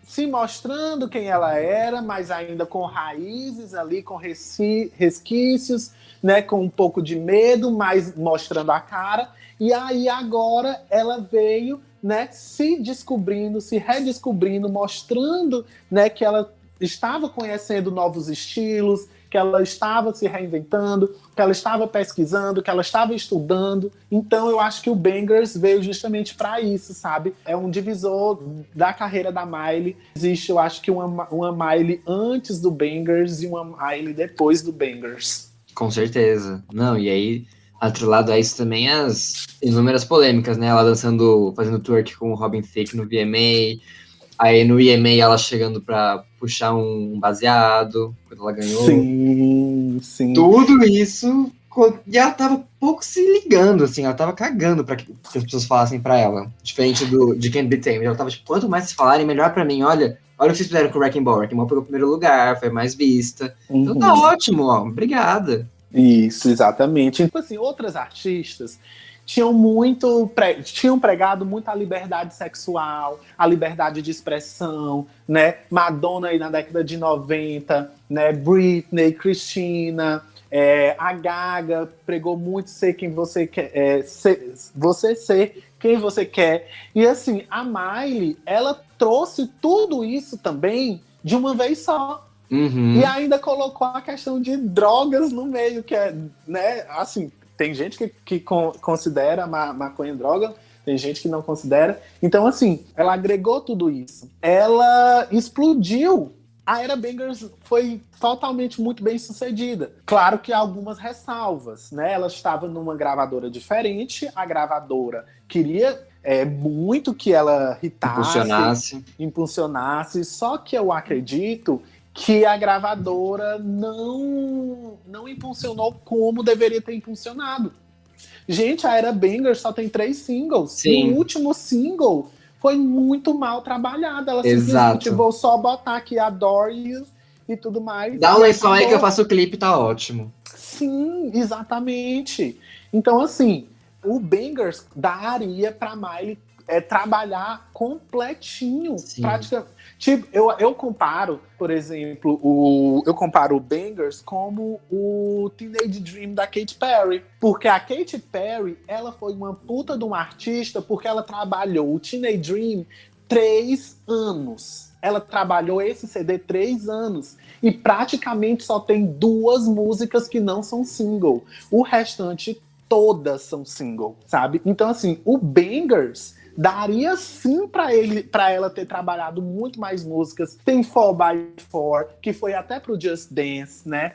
se mostrando quem ela era, mas ainda com raízes ali, com resquícios, né, com um pouco de medo, mas mostrando a cara. E aí agora ela veio, né, se descobrindo, se redescobrindo, mostrando, né, que ela estava conhecendo novos estilos, que ela estava se reinventando, que ela estava pesquisando, que ela estava estudando. Então eu acho que o Bangers veio justamente para isso, sabe? É um divisor da carreira da Miley. Existe, eu acho que uma Miley antes do Bangers e uma Miley depois do Bangers. Com certeza. Não, e aí, atrelado a isso também as inúmeras polêmicas, né? Ela dançando, fazendo twerk com o Robin Thicke no VMA. Aí no EMA ela chegando pra puxar um baseado, quando ela ganhou. Sim, sim. Tudo isso, e ela tava pouco se ligando, assim, ela tava cagando pra que as pessoas falassem pra ela. Diferente de Can't Be Tamed. Ela tava tipo, quanto mais se falarem, melhor pra mim. Olha o que vocês fizeram com o Wrecking Ball. Wrecking Ball pegou o primeiro lugar, foi mais vista. Então tá ótimo, ó. Obrigada. Isso, exatamente. Então, assim, outras artistas tinham pregado muito a liberdade sexual, a liberdade de expressão, né? Madonna aí na década de 90, né? Britney, Christina, a Gaga pregou muito ser quem você quer, você ser quem você quer. E assim, a Miley, ela trouxe tudo isso também de uma vez só. Uhum. E ainda colocou a questão de drogas no meio, que é, né, assim, tem gente que considera maconha droga, tem gente que não considera. Então, assim, ela agregou tudo isso. Ela explodiu a Era Bangers foi totalmente muito bem sucedida. Claro que há algumas ressalvas, né? Ela estava numa gravadora diferente, a gravadora queria muito que ela hitasse, impulsionasse, só que eu acredito que a gravadora não impulsionou como deveria ter impulsionado. Gente, a Era Bangers só tem 3 singles. Sim. E o último single foi muito mal trabalhada. Ela simplesmente, vou só botar aqui Adore You e tudo mais. Dá um lençol aí que eu faço o clipe, tá ótimo. Sim, exatamente. Então, assim, o Bangers daria pra Miley trabalhar completinho. Praticamente. Tipo, eu comparo, por exemplo, eu comparo o Bangers como o Teenage Dream da Katy Perry. Porque a Katy Perry, ela foi uma puta de uma artista porque ela trabalhou o Teenage Dream 3 anos. Ela trabalhou esse CD 3 anos. E praticamente só tem 2 músicas que não são single. O restante, todas são single, sabe? Então, assim, o Bangers daria sim pra ela ter trabalhado muito mais músicas. Tem 4x4, que foi até pro Just Dance, né?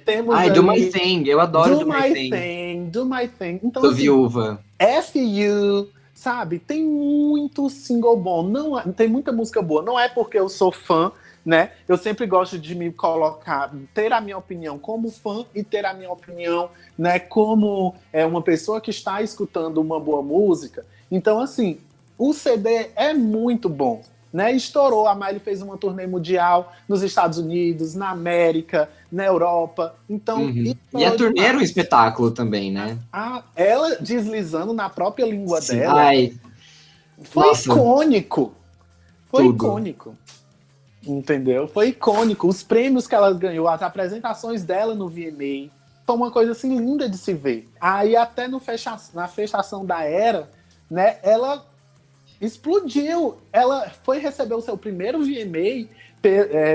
Temos Do My Thing, eu adoro Do My Thing. Do My Thing. Então, Tô viúva. F.U., sabe? Tem muito single bom. Tem muita música boa. Não é porque eu sou fã, né? Eu sempre gosto de me colocar, ter a minha opinião como fã e ter a minha opinião, né, como uma pessoa que está escutando uma boa música. Então, assim, o CD é muito bom, né? Estourou, a Miley fez uma turnê mundial nos Estados Unidos, na América, na Europa. Então, e a turnê era um espetáculo também, né? Ela deslizando na própria língua dela. Foi icônico. Foi icônico. Entendeu? Foi icônico. Os prêmios que ela ganhou, as apresentações dela no VMA, foi uma coisa assim linda de se ver. Aí até na fechação da Era, né, ela explodiu. Ela foi receber o seu primeiro VMA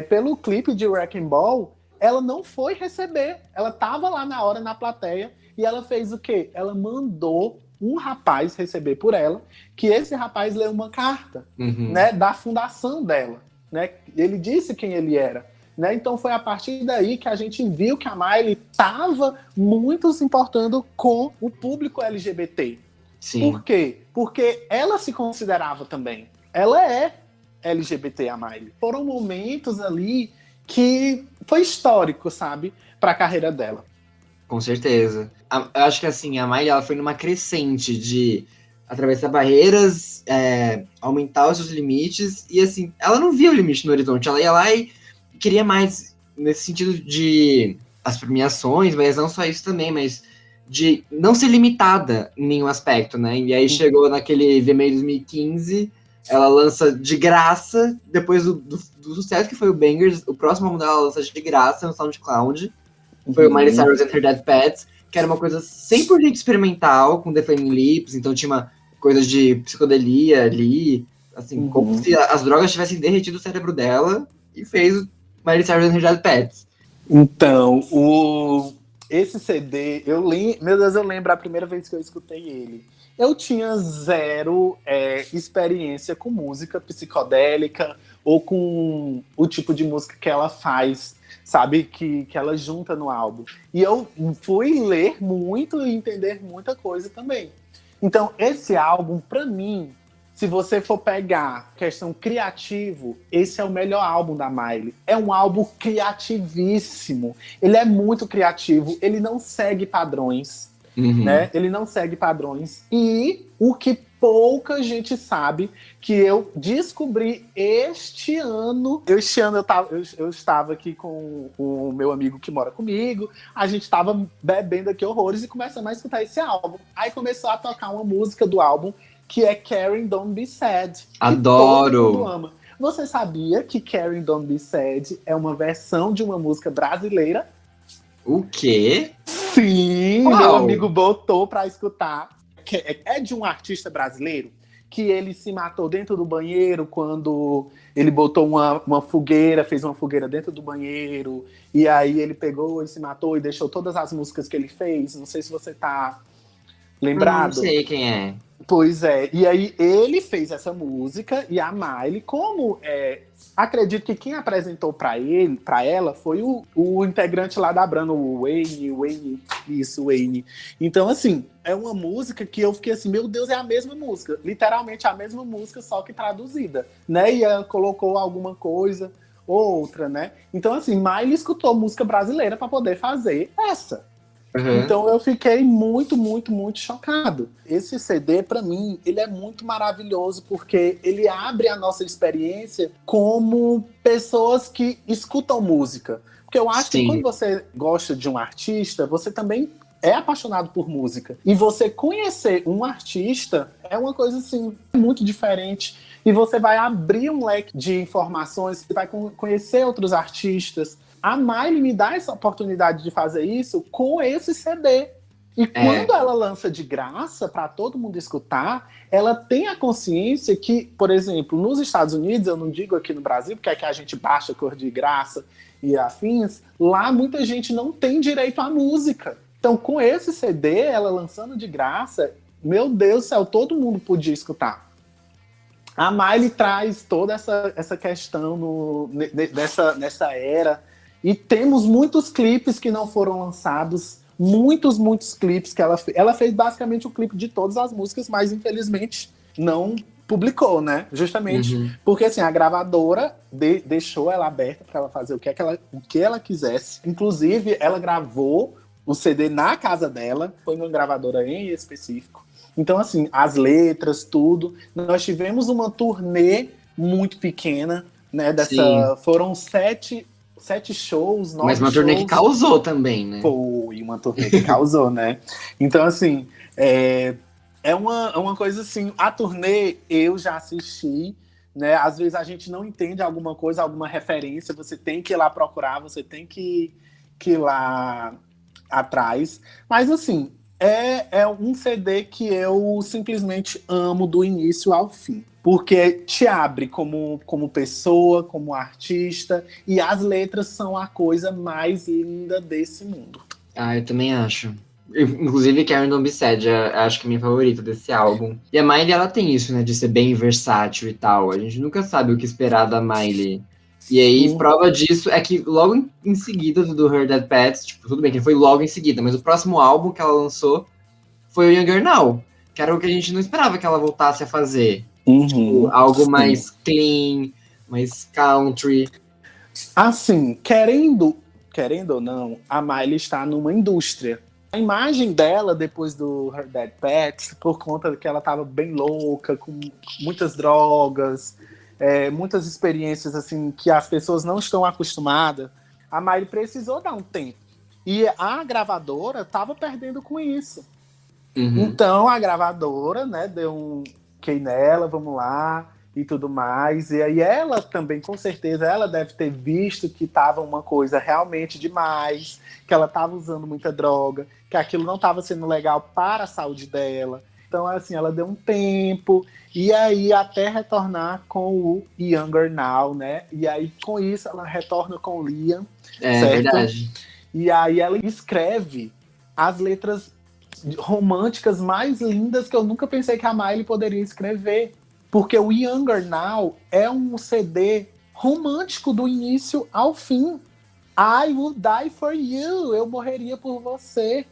pelo clipe de Wrecking Ball. Ela não foi receber. Ela tava lá na hora, na plateia, e ela fez o quê? Ela mandou um rapaz receber por ela, que esse rapaz leu uma carta, né, da fundação dela. Né? Ele disse quem ele era. Né? Então foi a partir daí que a gente viu que a Miley estava muito se importando com o público LGBT. Sim. Por quê? Porque ela se considerava também. Ela é LGBT, a Miley. Foram momentos ali que foi histórico, sabe? Para a carreira dela. Com certeza. Eu acho que assim, a Miley ela foi numa crescente de atravessar barreiras, aumentar os seus limites, e assim, ela não via o limite no horizonte, ela ia lá e queria mais, nesse sentido de as premiações, mas não só isso também, mas de não ser limitada em nenhum aspecto, né? E aí chegou naquele VMA 2015, ela lança de graça, depois do sucesso que foi o Bangers, o próximo álbum dela lança de graça no SoundCloud, foi o Miley Cyrus and Her Dead Pets, que era uma coisa 100% experimental, com The Flaming Lips, então tinha uma coisa de psicodelia ali, assim, como se as drogas tivessem derretido o cérebro dela, e fez o Miley Cyrus and Her Dead Pets. Então, esse CD, meu Deus, eu lembro a primeira vez que eu escutei ele. Eu tinha zero experiência com música psicodélica ou com o tipo de música que ela faz, sabe? Que ela junta no álbum. E eu fui ler muito e entender muita coisa também. Então, esse álbum, pra mim, se você for pegar questão criativo, esse é o melhor álbum da Miley. É um álbum criativíssimo. Ele é muito criativo, ele não segue padrões, né? Ele não segue padrões. E o que pouca gente sabe, que eu descobri este ano. Este ano eu estava aqui com o meu amigo que mora comigo, a gente estava bebendo aqui horrores e começamos a escutar esse álbum. Aí começou a tocar uma música do álbum, que é Karen Don't Be Sad. Adoro! Todo mundo ama. Você sabia que Karen Don't Be Sad é uma versão de uma música brasileira? O quê? Sim, Uau. Meu amigo botou pra escutar. É de um artista brasileiro que ele se matou dentro do banheiro quando ele botou uma fogueira, fez uma fogueira dentro do banheiro, e aí ele pegou e se matou e deixou todas as músicas que ele fez. Não sei se você tá lembrado. Não sei quem é. Pois é, e aí ele fez essa música e a Miley, acredito que quem apresentou para ela, foi o integrante lá da Brano, o Wayne. Então, assim, é uma música que eu fiquei assim, meu Deus, é a mesma música, literalmente a mesma música, só que traduzida, né? E ela colocou alguma coisa, outra, né? Então, assim, Miley escutou música brasileira para poder fazer essa. Uhum. Então eu fiquei muito, muito, muito chocado. Esse CD, para mim, ele é muito maravilhoso porque ele abre a nossa experiência como pessoas que escutam música. Porque eu acho que quando você gosta de um artista, você também é apaixonado por música. E você conhecer um artista é uma coisa, assim, muito diferente. E você vai abrir um leque de informações, você vai conhecer outros artistas. A Miley me dá essa oportunidade de fazer isso com esse CD. E quando ela lança de graça para todo mundo escutar, ela tem a consciência que, por exemplo, nos Estados Unidos, eu não digo aqui no Brasil, porque aqui a gente baixa cor de graça e afins, lá muita gente não tem direito à música. Então, com esse CD, ela lançando de graça, meu Deus do céu, todo mundo podia escutar. A Miley traz toda essa questão nessa era. E temos muitos clipes que não foram lançados, muitos clipes que ela fez basicamente o clipe de todas as músicas, mas infelizmente não publicou, né? Justamente porque assim, a gravadora deixou ela aberta para ela fazer o que ela quisesse. Inclusive, ela gravou o CD na casa dela, foi numa gravadora em específico. Então, assim, as letras, tudo. Nós tivemos uma turnê muito pequena, né? Foram 7 shows, 9 shows. Mas uma turnê que causou também, né? Foi uma turnê que causou, né? Então, assim, é uma coisa assim, a turnê eu já assisti, né? Às vezes a gente não entende alguma coisa, alguma referência, você tem que ir lá procurar, você tem que ir lá atrás. Mas, assim, é um CD que eu simplesmente amo do início ao fim. Porque te abre como pessoa, como artista, e as letras são a coisa mais linda desse mundo. Ah, eu também acho. Inclusive, Karen Don't Be Sad, acho que é a minha favorita desse álbum. E a Miley, ela tem isso, né, de ser bem versátil e tal. A gente nunca sabe o que esperar da Miley. E aí, prova disso é que logo em seguida do Her Dead Pets, tipo, tudo bem que foi logo em seguida, mas o próximo álbum que ela lançou foi o Younger Now, que era o que a gente não esperava que ela voltasse a fazer. Tipo, algo mais clean, mais country. Assim, querendo ou não, a Miley está numa indústria. A imagem dela, depois do Her Dead Pets, por conta que ela estava bem louca, com muitas drogas, muitas experiências assim que as pessoas não estão acostumadas, a Miley precisou dar um tempo. E a gravadora estava perdendo com isso. Então a gravadora, né, deu um ok nela, vamos lá, e tudo mais. E aí ela também, com certeza, ela deve ter visto que estava uma coisa realmente demais, que ela estava usando muita droga, que aquilo não estava sendo legal para a saúde dela. Então, assim, ela deu um tempo, e aí até retornar com o Younger Now, né? E aí, com isso, ela retorna com o Liam, certo? Verdade. E aí ela escreve as letras românticas mais lindas que eu nunca pensei que a Miley poderia escrever. Porque o Younger Now é um CD romântico do início ao fim. I would die for you. Eu morreria por você.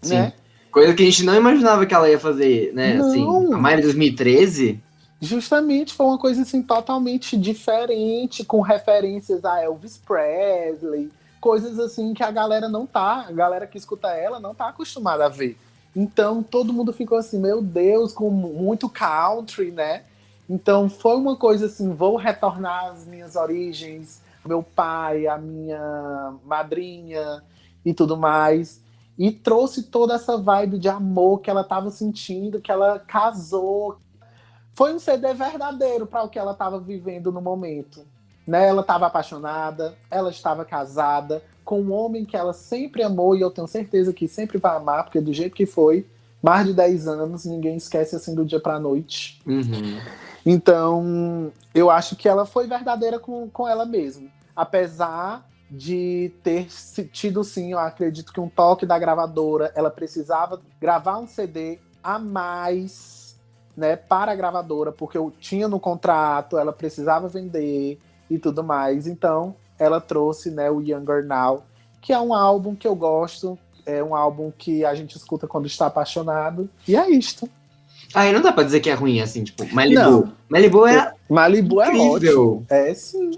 Sim. Né? Coisa que a gente não imaginava que ela ia fazer, né? Não. Assim, a Miley de 2013... Justamente, foi uma coisa assim totalmente diferente, com referências a Elvis Presley, coisas assim que a galera que escuta ela não tá acostumada a ver. Então todo mundo ficou assim, meu Deus, com muito country, né? Então foi uma coisa assim, vou retornar às minhas origens, meu pai, a minha madrinha e tudo mais. E trouxe toda essa vibe de amor que ela estava sentindo, que ela casou. Foi um CD verdadeiro para o que ela estava vivendo no momento. Né? Ela estava apaixonada, ela estava casada com um homem que ela sempre amou, e eu tenho certeza que sempre vai amar, porque do jeito que foi, mais de 10 anos, ninguém esquece assim do dia para a noite. Então, eu acho que ela foi verdadeira com ela mesma. Apesar de ter tido, sim, eu acredito que um toque da gravadora, ela precisava gravar um CD a mais né, para a gravadora, porque eu tinha no contrato, ela precisava vender e tudo mais. Então, ela trouxe, né, o Younger Now, que é um álbum que eu gosto, é um álbum que a gente escuta quando está apaixonado, e é isto. Aí não dá pra dizer que é ruim, assim, tipo, Malibu. Não. Malibu é Malibu é incrível. ótimo. É, sim.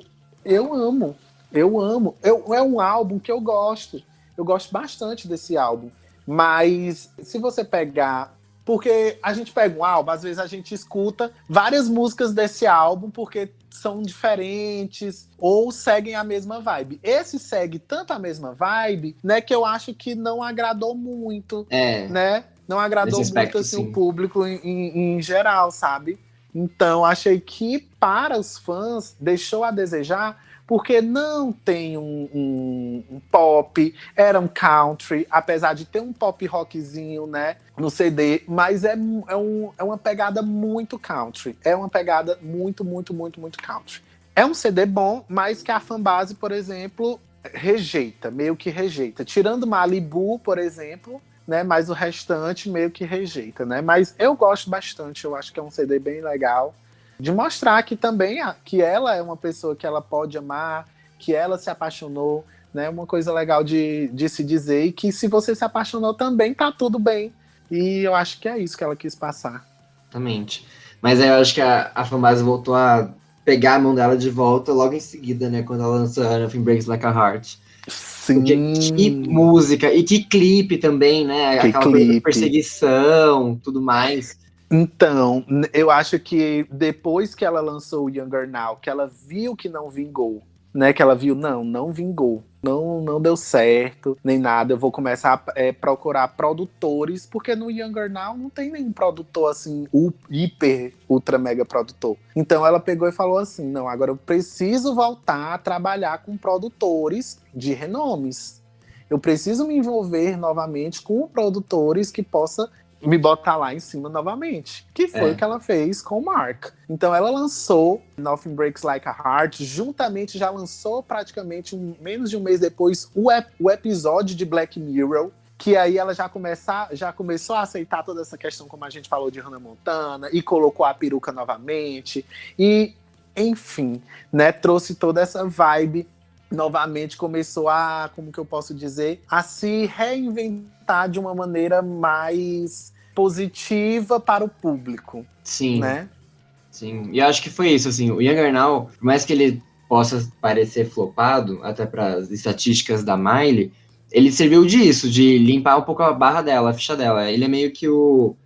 Eu amo. É um álbum que eu gosto. Eu gosto bastante desse álbum. Mas se você pegar... Porque a gente pega um álbum, às vezes a gente escuta várias músicas desse álbum porque são diferentes ou seguem a mesma vibe. Esse segue tanto a mesma vibe, né, que eu acho que não agradou muito, né? Não agradou nesse muito aspecto, assim, sim. o público em geral, sabe? Então, achei que para os fãs deixou a desejar, porque não tem um pop, era um country, apesar de ter um pop rockzinho, né, no CD, mas é uma pegada muito country. É uma pegada muito, muito, muito, muito country. É um CD bom, mas que a fanbase, por exemplo, rejeita, meio que rejeita. Tirando Malibu, por exemplo, né, mas o restante meio que rejeita, né? Mas eu gosto bastante, eu acho que é um CD bem legal, de mostrar que também que ela é uma pessoa que ela pode amar, que ela se apaixonou, né? Uma coisa legal de se dizer, e que se você se apaixonou também tá tudo bem. E eu acho que é isso que ela quis passar. Exatamente. Mas aí eu acho que a fanbase voltou a pegar a mão dela de volta logo em seguida, né? Quando ela lançou Nothing Breaks Like a Heart. Sim. Porque que música, e que clipe também, né? Que Aquela clipe. coisa de perseguição, tudo mais. Então, eu acho que depois que ela lançou o Younger Now, que ela viu que não vingou, né? Que ela viu, não vingou, não deu certo, nem nada. Eu vou começar a procurar produtores, porque no Younger Now não tem nenhum produtor assim, hiper, ultra mega produtor. Então ela pegou e falou assim: não, agora eu preciso voltar a trabalhar com produtores de renomes. Eu preciso me envolver novamente com produtores que possa me botar lá em cima novamente. Que foi o que ela fez com o Mark. Então ela lançou Nothing Breaks Like a Heart, juntamente já lançou praticamente menos de um mês depois o episódio de Black Mirror, que aí ela já começou a aceitar toda essa questão, como a gente falou, de Hannah Montana, e colocou a peruca novamente, e enfim, né, trouxe toda essa vibe. Novamente começou a, como que eu posso dizer, a se reinventar de uma maneira mais positiva para o público. Sim. Né? Sim. E eu acho que foi isso, assim, o Younger Now, por mais que ele possa parecer flopado, até para as estatísticas da Miley, ele serviu disso, de limpar um pouco a barra dela, a ficha dela. Ele é meio que o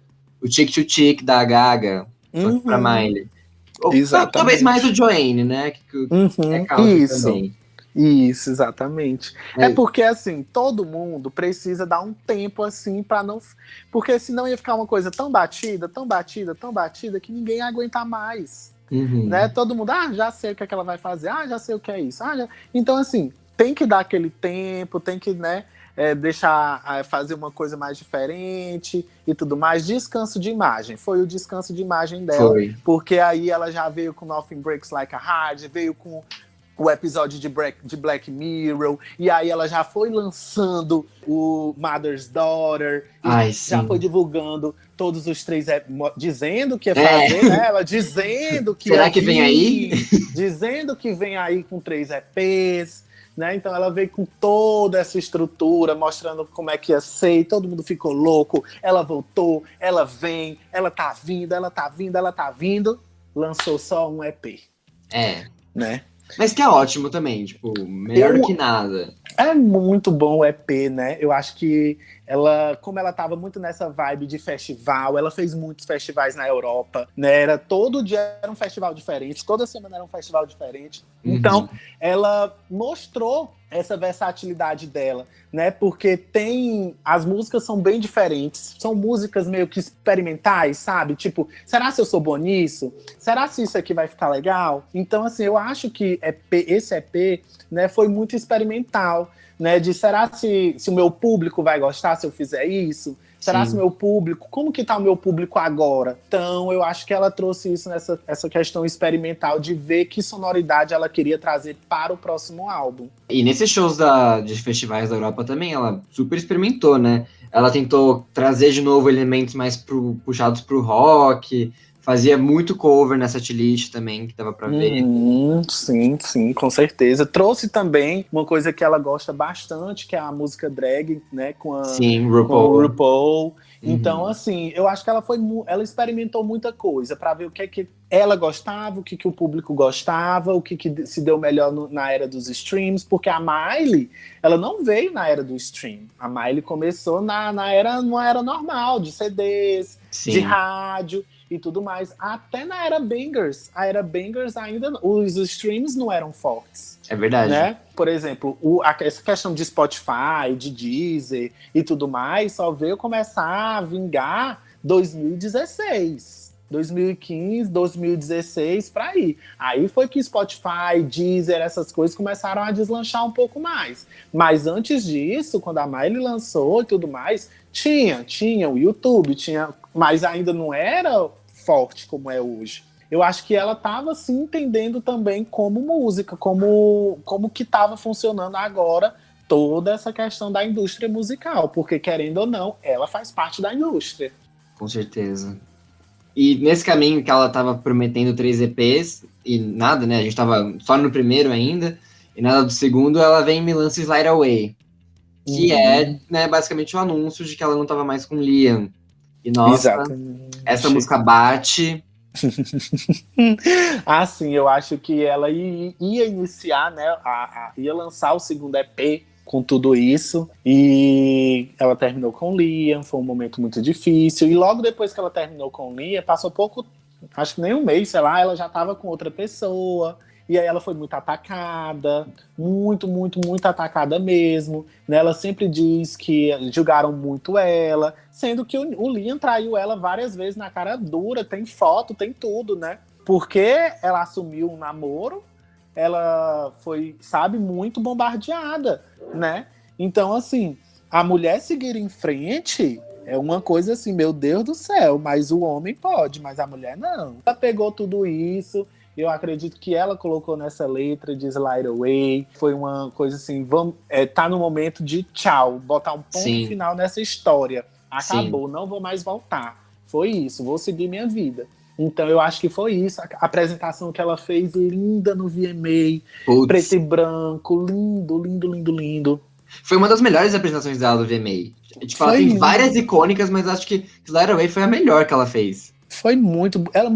Chick to Chick da Gaga, só que pra Miley. Exatamente. Talvez mais o Joanne, né? Que é country também. Isso, exatamente. É porque, assim, todo mundo precisa dar um tempo, assim, para não... Porque senão ia ficar uma coisa tão batida, que ninguém ia aguentar mais. Né? Todo mundo, já sei o que é que ela vai fazer, já sei o que é isso. Então, assim, tem que dar aquele tempo, tem que, né, deixar fazer uma coisa mais diferente e tudo mais. Descanso de imagem. Foi o descanso de imagem dela. Foi. Porque aí ela já veio com Nothing Breaks Like a Heart, veio com o episódio de Black Mirror, e aí ela já foi lançando o Mother's Daughter, já foi divulgando todos os 3, dizendo que ia fazer, né? Ela dizendo que será que vem aí? Dizendo que vem aí com 3 EPs, né? Então ela veio com toda essa estrutura, mostrando como é que ia ser, e todo mundo ficou louco, ela voltou, ela vem, ela tá vindo, lançou só um EP. Né? Mas que é ótimo também, tipo, melhor do que nada. É muito bom o EP, né? Eu acho que ela, como ela tava muito nessa vibe de festival, ela fez muitos festivais na Europa, né? Todo dia era um festival diferente, toda semana era um festival diferente. Então, ela mostrou essa versatilidade dela, né? Porque as músicas são bem diferentes, são músicas meio que experimentais, sabe? Tipo, será se eu sou bom nisso? Será se isso aqui vai ficar legal? Então, assim, eu acho que esse EP, né, foi muito experimental, né? De será se o meu público vai gostar se eu fizer isso? Será Sim. se meu público, como que tá o meu público agora? Então, eu acho que ela trouxe isso essa questão experimental de ver que sonoridade ela queria trazer para o próximo álbum. E nesses shows de festivais da Europa também, ela super experimentou, né? Ela tentou trazer de novo elementos mais puxados pro rock, fazia muito cover nessa setlist também, que dava pra ver. Sim, sim, com certeza. Trouxe também uma coisa que ela gosta bastante, que é a música drag, né, Sim, com o RuPaul. RuPaul. Então, Uhum. assim, eu acho que ela experimentou muita coisa para ver o que ela gostava, o que o público gostava, o que se deu melhor na era dos streams, porque a Miley, ela não veio na era do stream. A Miley começou numa era normal, de CDs, de Sim, rádio e tudo mais. Até na era Bangers. A era Bangers ainda, os streams não eram fortes. é verdade. Né? Por exemplo, essa questão de Spotify, de Deezer e tudo mais, só veio começar a vingar 2016. 2015, 2016, para aí. Aí foi que Spotify, Deezer, essas coisas começaram a deslanchar um pouco mais. Mas antes disso, quando a Miley lançou e tudo mais, tinha o YouTube, mas ainda não era forte como é hoje. Eu acho que ela estava se entendendo também como música, como que estava funcionando agora toda essa questão da indústria musical, porque querendo ou não, ela faz parte da indústria. Com certeza. E nesse caminho que ela tava prometendo 3 EPs, e nada, né? A gente tava só no primeiro ainda, e nada do segundo, ela vem e me lança Slide Away. Que é, né, basicamente o anúncio de que ela não tava mais com Liam. E nossa, Exatamente. essa música bate. Assim, eu acho que ela ia iniciar, né? Ia lançar o segundo EP com tudo isso. E ela terminou com Liam, foi um momento muito difícil. E logo depois que ela terminou com Liam, passou pouco, acho que nem um mês, sei lá, ela já estava com outra pessoa. E aí ela foi muito atacada, muito, muito, muito atacada mesmo. Né? Ela sempre diz que julgaram muito ela, sendo que o Liam traiu ela várias vezes na cara dura, tem foto, tem tudo, né? Porque ela assumiu um namoro, ela foi, sabe, muito bombardeada, né? Então, assim, a mulher seguir em frente é uma coisa assim, meu Deus do céu, mas o homem pode, mas a mulher não. Ela pegou tudo isso. Eu acredito que ela colocou nessa letra de Slide Away. Foi uma coisa assim, tá no momento de tchau, botar um ponto Sim. final nessa história. Acabou, Sim. não vou mais voltar. Foi isso, vou seguir minha vida. Então eu acho que foi isso. A apresentação que ela fez, linda no VMA, Putz. preto e branco, lindo, lindo, lindo, lindo. Foi uma das melhores apresentações dela do VMA. Tipo, ela Foi tem lindo. várias icônicas, mas acho que Slide Away foi a melhor que ela fez. Foi muito. Ela,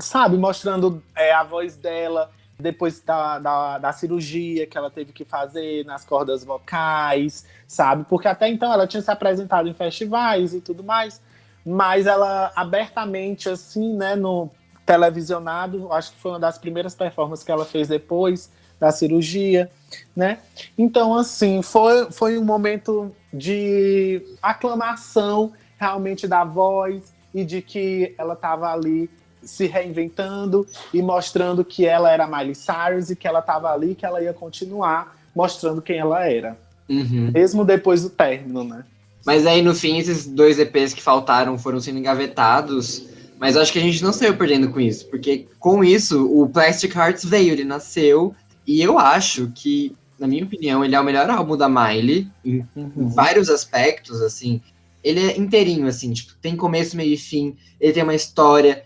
sabe, mostrando a voz dela depois da cirurgia que ela teve que fazer nas cordas vocais, sabe? Porque até então ela tinha se apresentado em festivais e tudo mais, mas ela abertamente, assim, né, no televisionado, acho que foi uma das primeiras performances que ela fez depois da cirurgia, né? Então, assim, foi um momento de aclamação realmente da voz, e de que ela estava ali se reinventando e mostrando que ela era Miley Cyrus e que ela estava ali, que ela ia continuar mostrando quem ela era. Uhum. Mesmo depois do término, né? Mas aí, no fim, esses 2 EPs que faltaram foram sendo engavetados. Mas eu acho que a gente não saiu perdendo com isso. Porque com isso, o Plastic Hearts veio, ele nasceu. E eu acho que, na minha opinião, ele é o melhor álbum da Miley. Em vários aspectos, assim. Ele é inteirinho, assim, tipo, tem começo, meio e fim, ele tem uma história,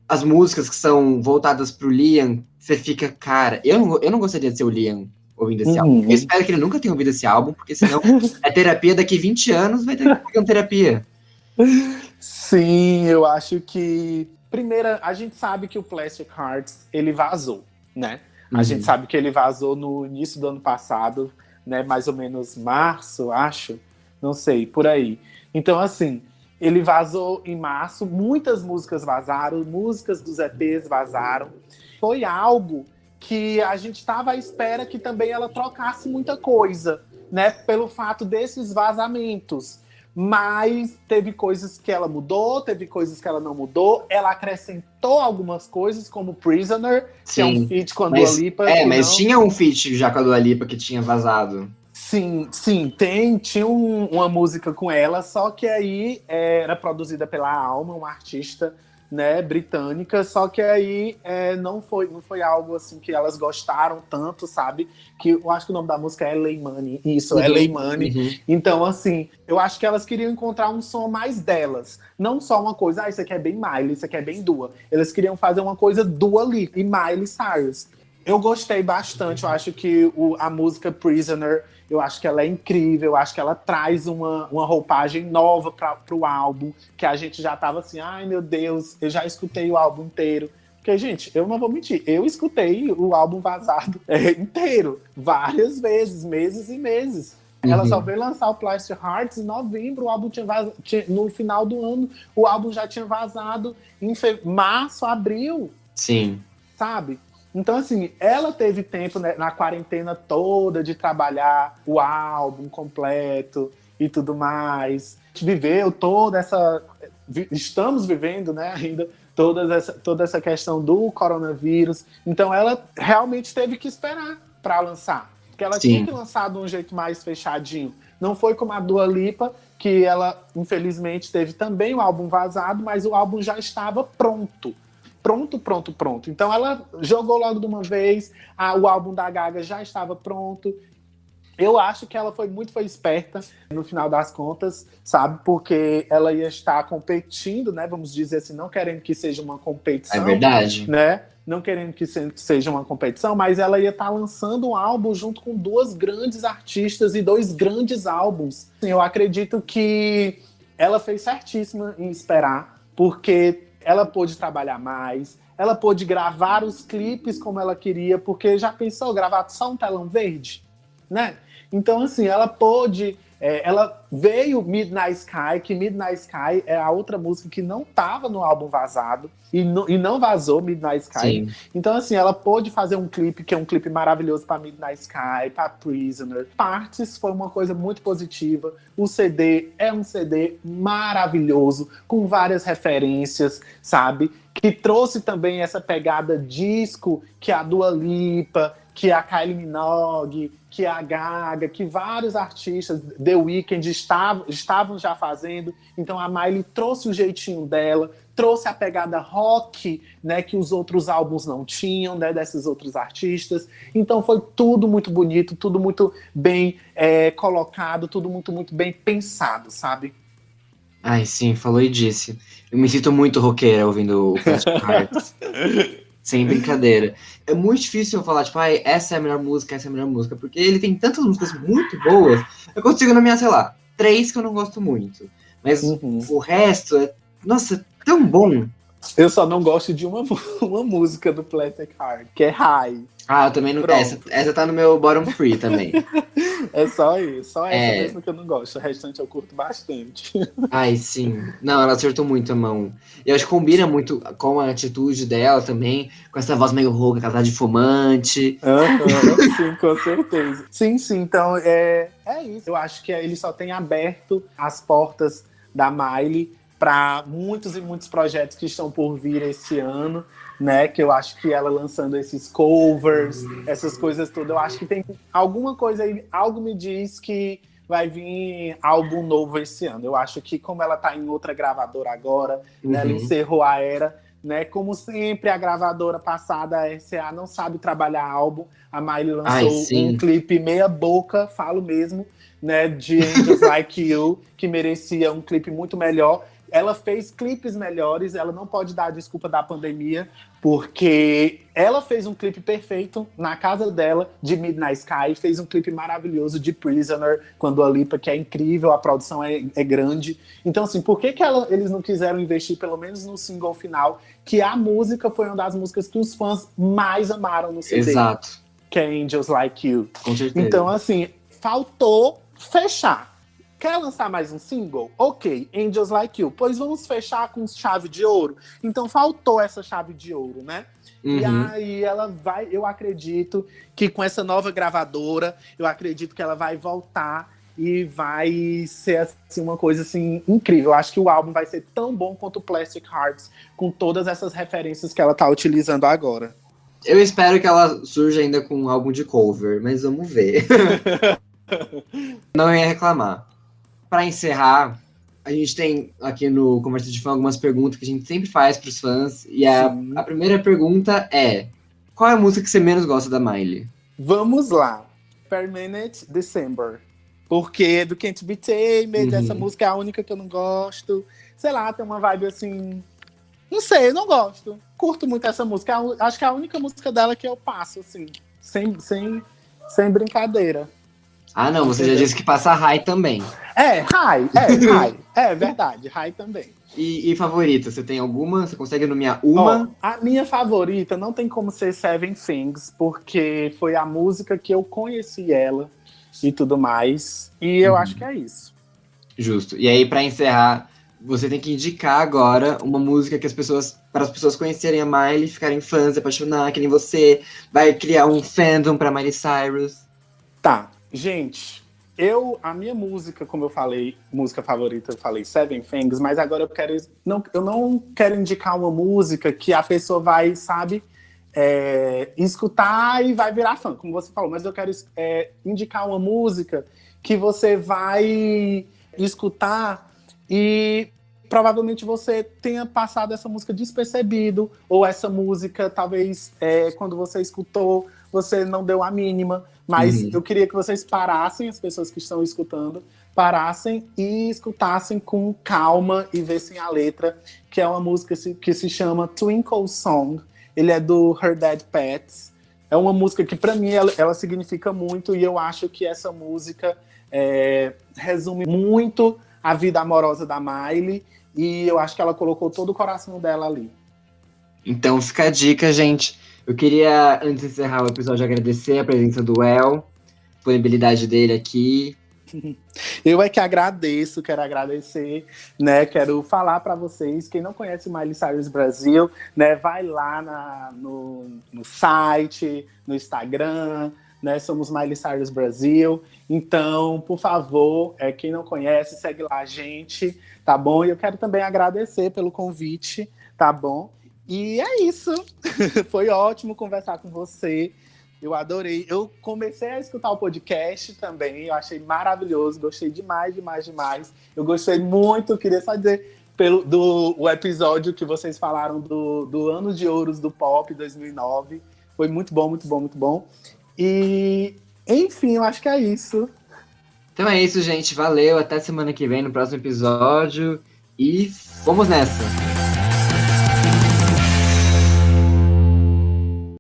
as músicas que são voltadas pro Liam, você fica, cara, eu não gostaria de ser o Liam ouvindo esse álbum. Eu espero que ele nunca tenha ouvido esse álbum, porque senão é terapia daqui 20 anos, vai ter que fazer uma terapia. Sim, eu acho que... Primeiro, a gente sabe que o Plastic Hearts, ele vazou, né? A gente sabe que ele vazou no início do ano passado, né? Mais ou menos março, acho. Não sei, por aí. Então, assim, ele vazou em março, muitas músicas vazaram, músicas dos EPs vazaram. Foi algo que a gente estava à espera que também ela trocasse muita coisa, né? Pelo fato desses vazamentos. Mas teve coisas que ela mudou, teve coisas que ela não mudou. Ela acrescentou algumas coisas, como Prisoner, que é um feat com a Dua Lipa. Mas tinha um feat já com a Dua Lipa que tinha vazado. Sim, tinha uma música com ela, só que aí era produzida pela Alma, uma artista, né, britânica, só que aí não foi algo assim que elas gostaram tanto, sabe? Que eu acho que o nome da música é LA Money, isso, LA Money. Então, assim, eu acho que elas queriam encontrar um som mais delas, não só uma coisa, isso aqui é bem Miley, isso aqui é bem Dua. Elas queriam fazer uma coisa Dua Lipa e Miley Cyrus. Eu gostei bastante, eu acho que a música Prisoner, eu acho que ela é incrível, eu acho que ela traz uma roupagem nova para o álbum, que a gente já tava assim, ai meu Deus, eu já escutei o álbum inteiro. Porque, gente, eu não vou mentir, eu escutei o álbum vazado inteiro, várias vezes, meses e meses. Ela só veio lançar o Plastic Hearts em novembro, o álbum no final do ano, o álbum já tinha vazado em março, abril. Sim. Sabe? Então, assim, ela teve tempo, né, na quarentena toda de trabalhar o álbum completo e tudo mais. Viveu toda essa... Estamos vivendo, né, ainda toda essa questão do coronavírus. Então, ela realmente teve que esperar para lançar. Porque ela tinha que lançar de um jeito mais fechadinho. Não foi como a Dua Lipa, que ela, infelizmente, teve também o álbum vazado, mas o álbum já estava pronto. Pronto. Então ela jogou logo de uma vez, o álbum da Gaga já estava pronto. Eu acho que ela foi esperta no final das contas, sabe? Porque ela ia estar competindo, né? Vamos dizer assim, não querendo que seja uma competição. É verdade. Né? Não querendo que seja uma competição, mas ela ia estar lançando um álbum junto com duas grandes artistas e dois grandes álbuns. Eu acredito que ela fez certíssima em esperar, porque ela pôde trabalhar mais, ela pôde gravar os clipes como ela queria, porque já pensou gravar só um telão verde, né? Então, assim, ela pôde... ela veio Midnight Sky, que Midnight Sky é a outra música que não estava no álbum vazado, e não vazou Midnight Sky. Sim. Então, assim, ela pôde fazer um clipe, que é um clipe maravilhoso para Midnight Sky, para Prisoner. Parts foi uma coisa muito positiva. O CD é um CD maravilhoso, com várias referências, sabe? Que trouxe também essa pegada disco que a Dua Lipa, que a Kylie Minogue, que a Gaga, que vários artistas, The Weeknd, estavam já fazendo. Então a Miley trouxe o jeitinho dela, trouxe a pegada rock, né, que os outros álbuns não tinham, né, desses outros artistas. Então foi tudo muito bonito, tudo muito bem colocado, tudo muito, muito bem pensado, sabe? Ai, sim, falou e disse. Eu me sinto muito roqueira ouvindo o Plastic Hearts. Sem brincadeira. É muito difícil eu falar, tipo, essa é a melhor música, porque ele tem tantas músicas muito boas, eu consigo nomear, sei lá, 3 que eu não gosto muito. Mas o resto nossa, tão bom. Eu só não gosto de uma música do Plastic Heart, que é High. Eu também não. Essa tá no meu bottom 3 também. É só isso, só essa mesmo que eu não gosto. O restante eu curto bastante. Ai, sim. Não, ela acertou muito a mão. E eu acho que combina muito com a atitude dela também, com essa voz meio rouca, que ela tá de fumante. Sim, com certeza. Sim, então é isso. Eu acho que ele só tem aberto as portas da Miley para muitos e muitos projetos que estão por vir esse ano, né? Que eu acho que ela lançando esses covers, essas coisas todas, eu acho que tem alguma coisa aí, algo me diz que vai vir álbum novo esse ano. Eu acho que como ela tá em outra gravadora agora, né, ela encerrou a era, né? Como sempre, a gravadora passada, a RCA, não sabe trabalhar álbum. A Miley lançou um clipe meia boca, falo mesmo, né? De Angels Like You, que merecia um clipe muito melhor. Ela fez clipes melhores, ela não pode dar a desculpa da pandemia, porque ela fez um clipe perfeito na casa dela, de Midnight Sky, fez um clipe maravilhoso de Prisoner, com a Dua Lipa, que é incrível, a produção é grande. Então, assim, por que eles não quiseram investir, pelo menos no single final, que a música foi uma das músicas que os fãs mais amaram no CD. Exato. Que é Angels Like You. Com certeza. Então, assim, faltou fechar. Quer lançar mais um single? Ok, Angels Like You. Pois vamos fechar com chave de ouro. Então faltou essa chave de ouro, né? E aí ela vai... Eu acredito que com essa nova gravadora, eu acredito que ela vai voltar e vai ser assim, uma coisa assim, incrível. Eu acho que o álbum vai ser tão bom quanto o Plastic Hearts, com todas essas referências que ela tá utilizando agora. Eu espero que ela surja ainda com um álbum de cover, mas vamos ver. Não ia reclamar. Para encerrar, a gente tem aqui no Conversa de Fã algumas perguntas que a gente sempre faz para os fãs. E a primeira pergunta é: qual é a música que você menos gosta da Miley? Vamos lá. Permanent December. Porque do Can't Be Tamed, essa música é a única que eu não gosto. Sei lá, tem uma vibe assim. Não sei, eu não gosto. Curto muito essa música. Acho que é a única música dela que eu passo, assim. Sem brincadeira. Ah, não, você já disse que passa High também. High. É verdade, High também. E favorita, você tem alguma? Você consegue nomear uma? A minha favorita não tem como ser Seven Things, porque foi a música que eu conheci ela e tudo mais. E eu acho que é isso. Justo. E aí, pra encerrar, você tem que indicar agora uma música que para as pessoas conhecerem a Miley, ficarem fãs, apaixonar, que nem você, vai criar um fandom pra Miley Cyrus. Tá, gente, a minha música, como eu falei, música favorita, eu falei Seven Things, mas agora eu não quero indicar uma música que a pessoa vai, sabe, escutar e vai virar fã, como você falou, mas eu quero indicar uma música que você vai escutar e provavelmente você tenha passado essa música despercebido, ou essa música, talvez, quando você escutou, você não deu a mínima, mas eu queria que vocês parassem, as pessoas que estão escutando, parassem e escutassem com calma e vissem a letra, que é uma música que se chama Twinkle Song. Ele é do Her Dead Pets. É uma música que, para mim, ela significa muito, e eu acho que essa música resume muito a vida amorosa da Miley, e eu acho que ela colocou todo o coração dela ali. Então fica a dica, gente. Eu queria, antes de encerrar o episódio, agradecer a presença do El, a disponibilidade dele aqui. Eu é que agradeço, quero agradecer, né? Quero falar para vocês, quem não conhece Miley Cyrus Brasil, né? Vai lá no site, no Instagram, né? Somos Miley Cyrus Brasil. Então, por favor, quem não conhece, segue lá a gente, tá bom? E eu quero também agradecer pelo convite, tá bom? E é isso. Foi ótimo conversar com você. Eu adorei. Eu comecei a escutar o podcast também. Eu achei maravilhoso. Gostei demais. Eu gostei muito. Queria só dizer o episódio que vocês falaram do Ano de Ouros do Pop 2009. Foi muito bom. E, enfim, eu acho que é isso. Então é isso, gente. Valeu. Até semana que vem no próximo episódio. E vamos nessa!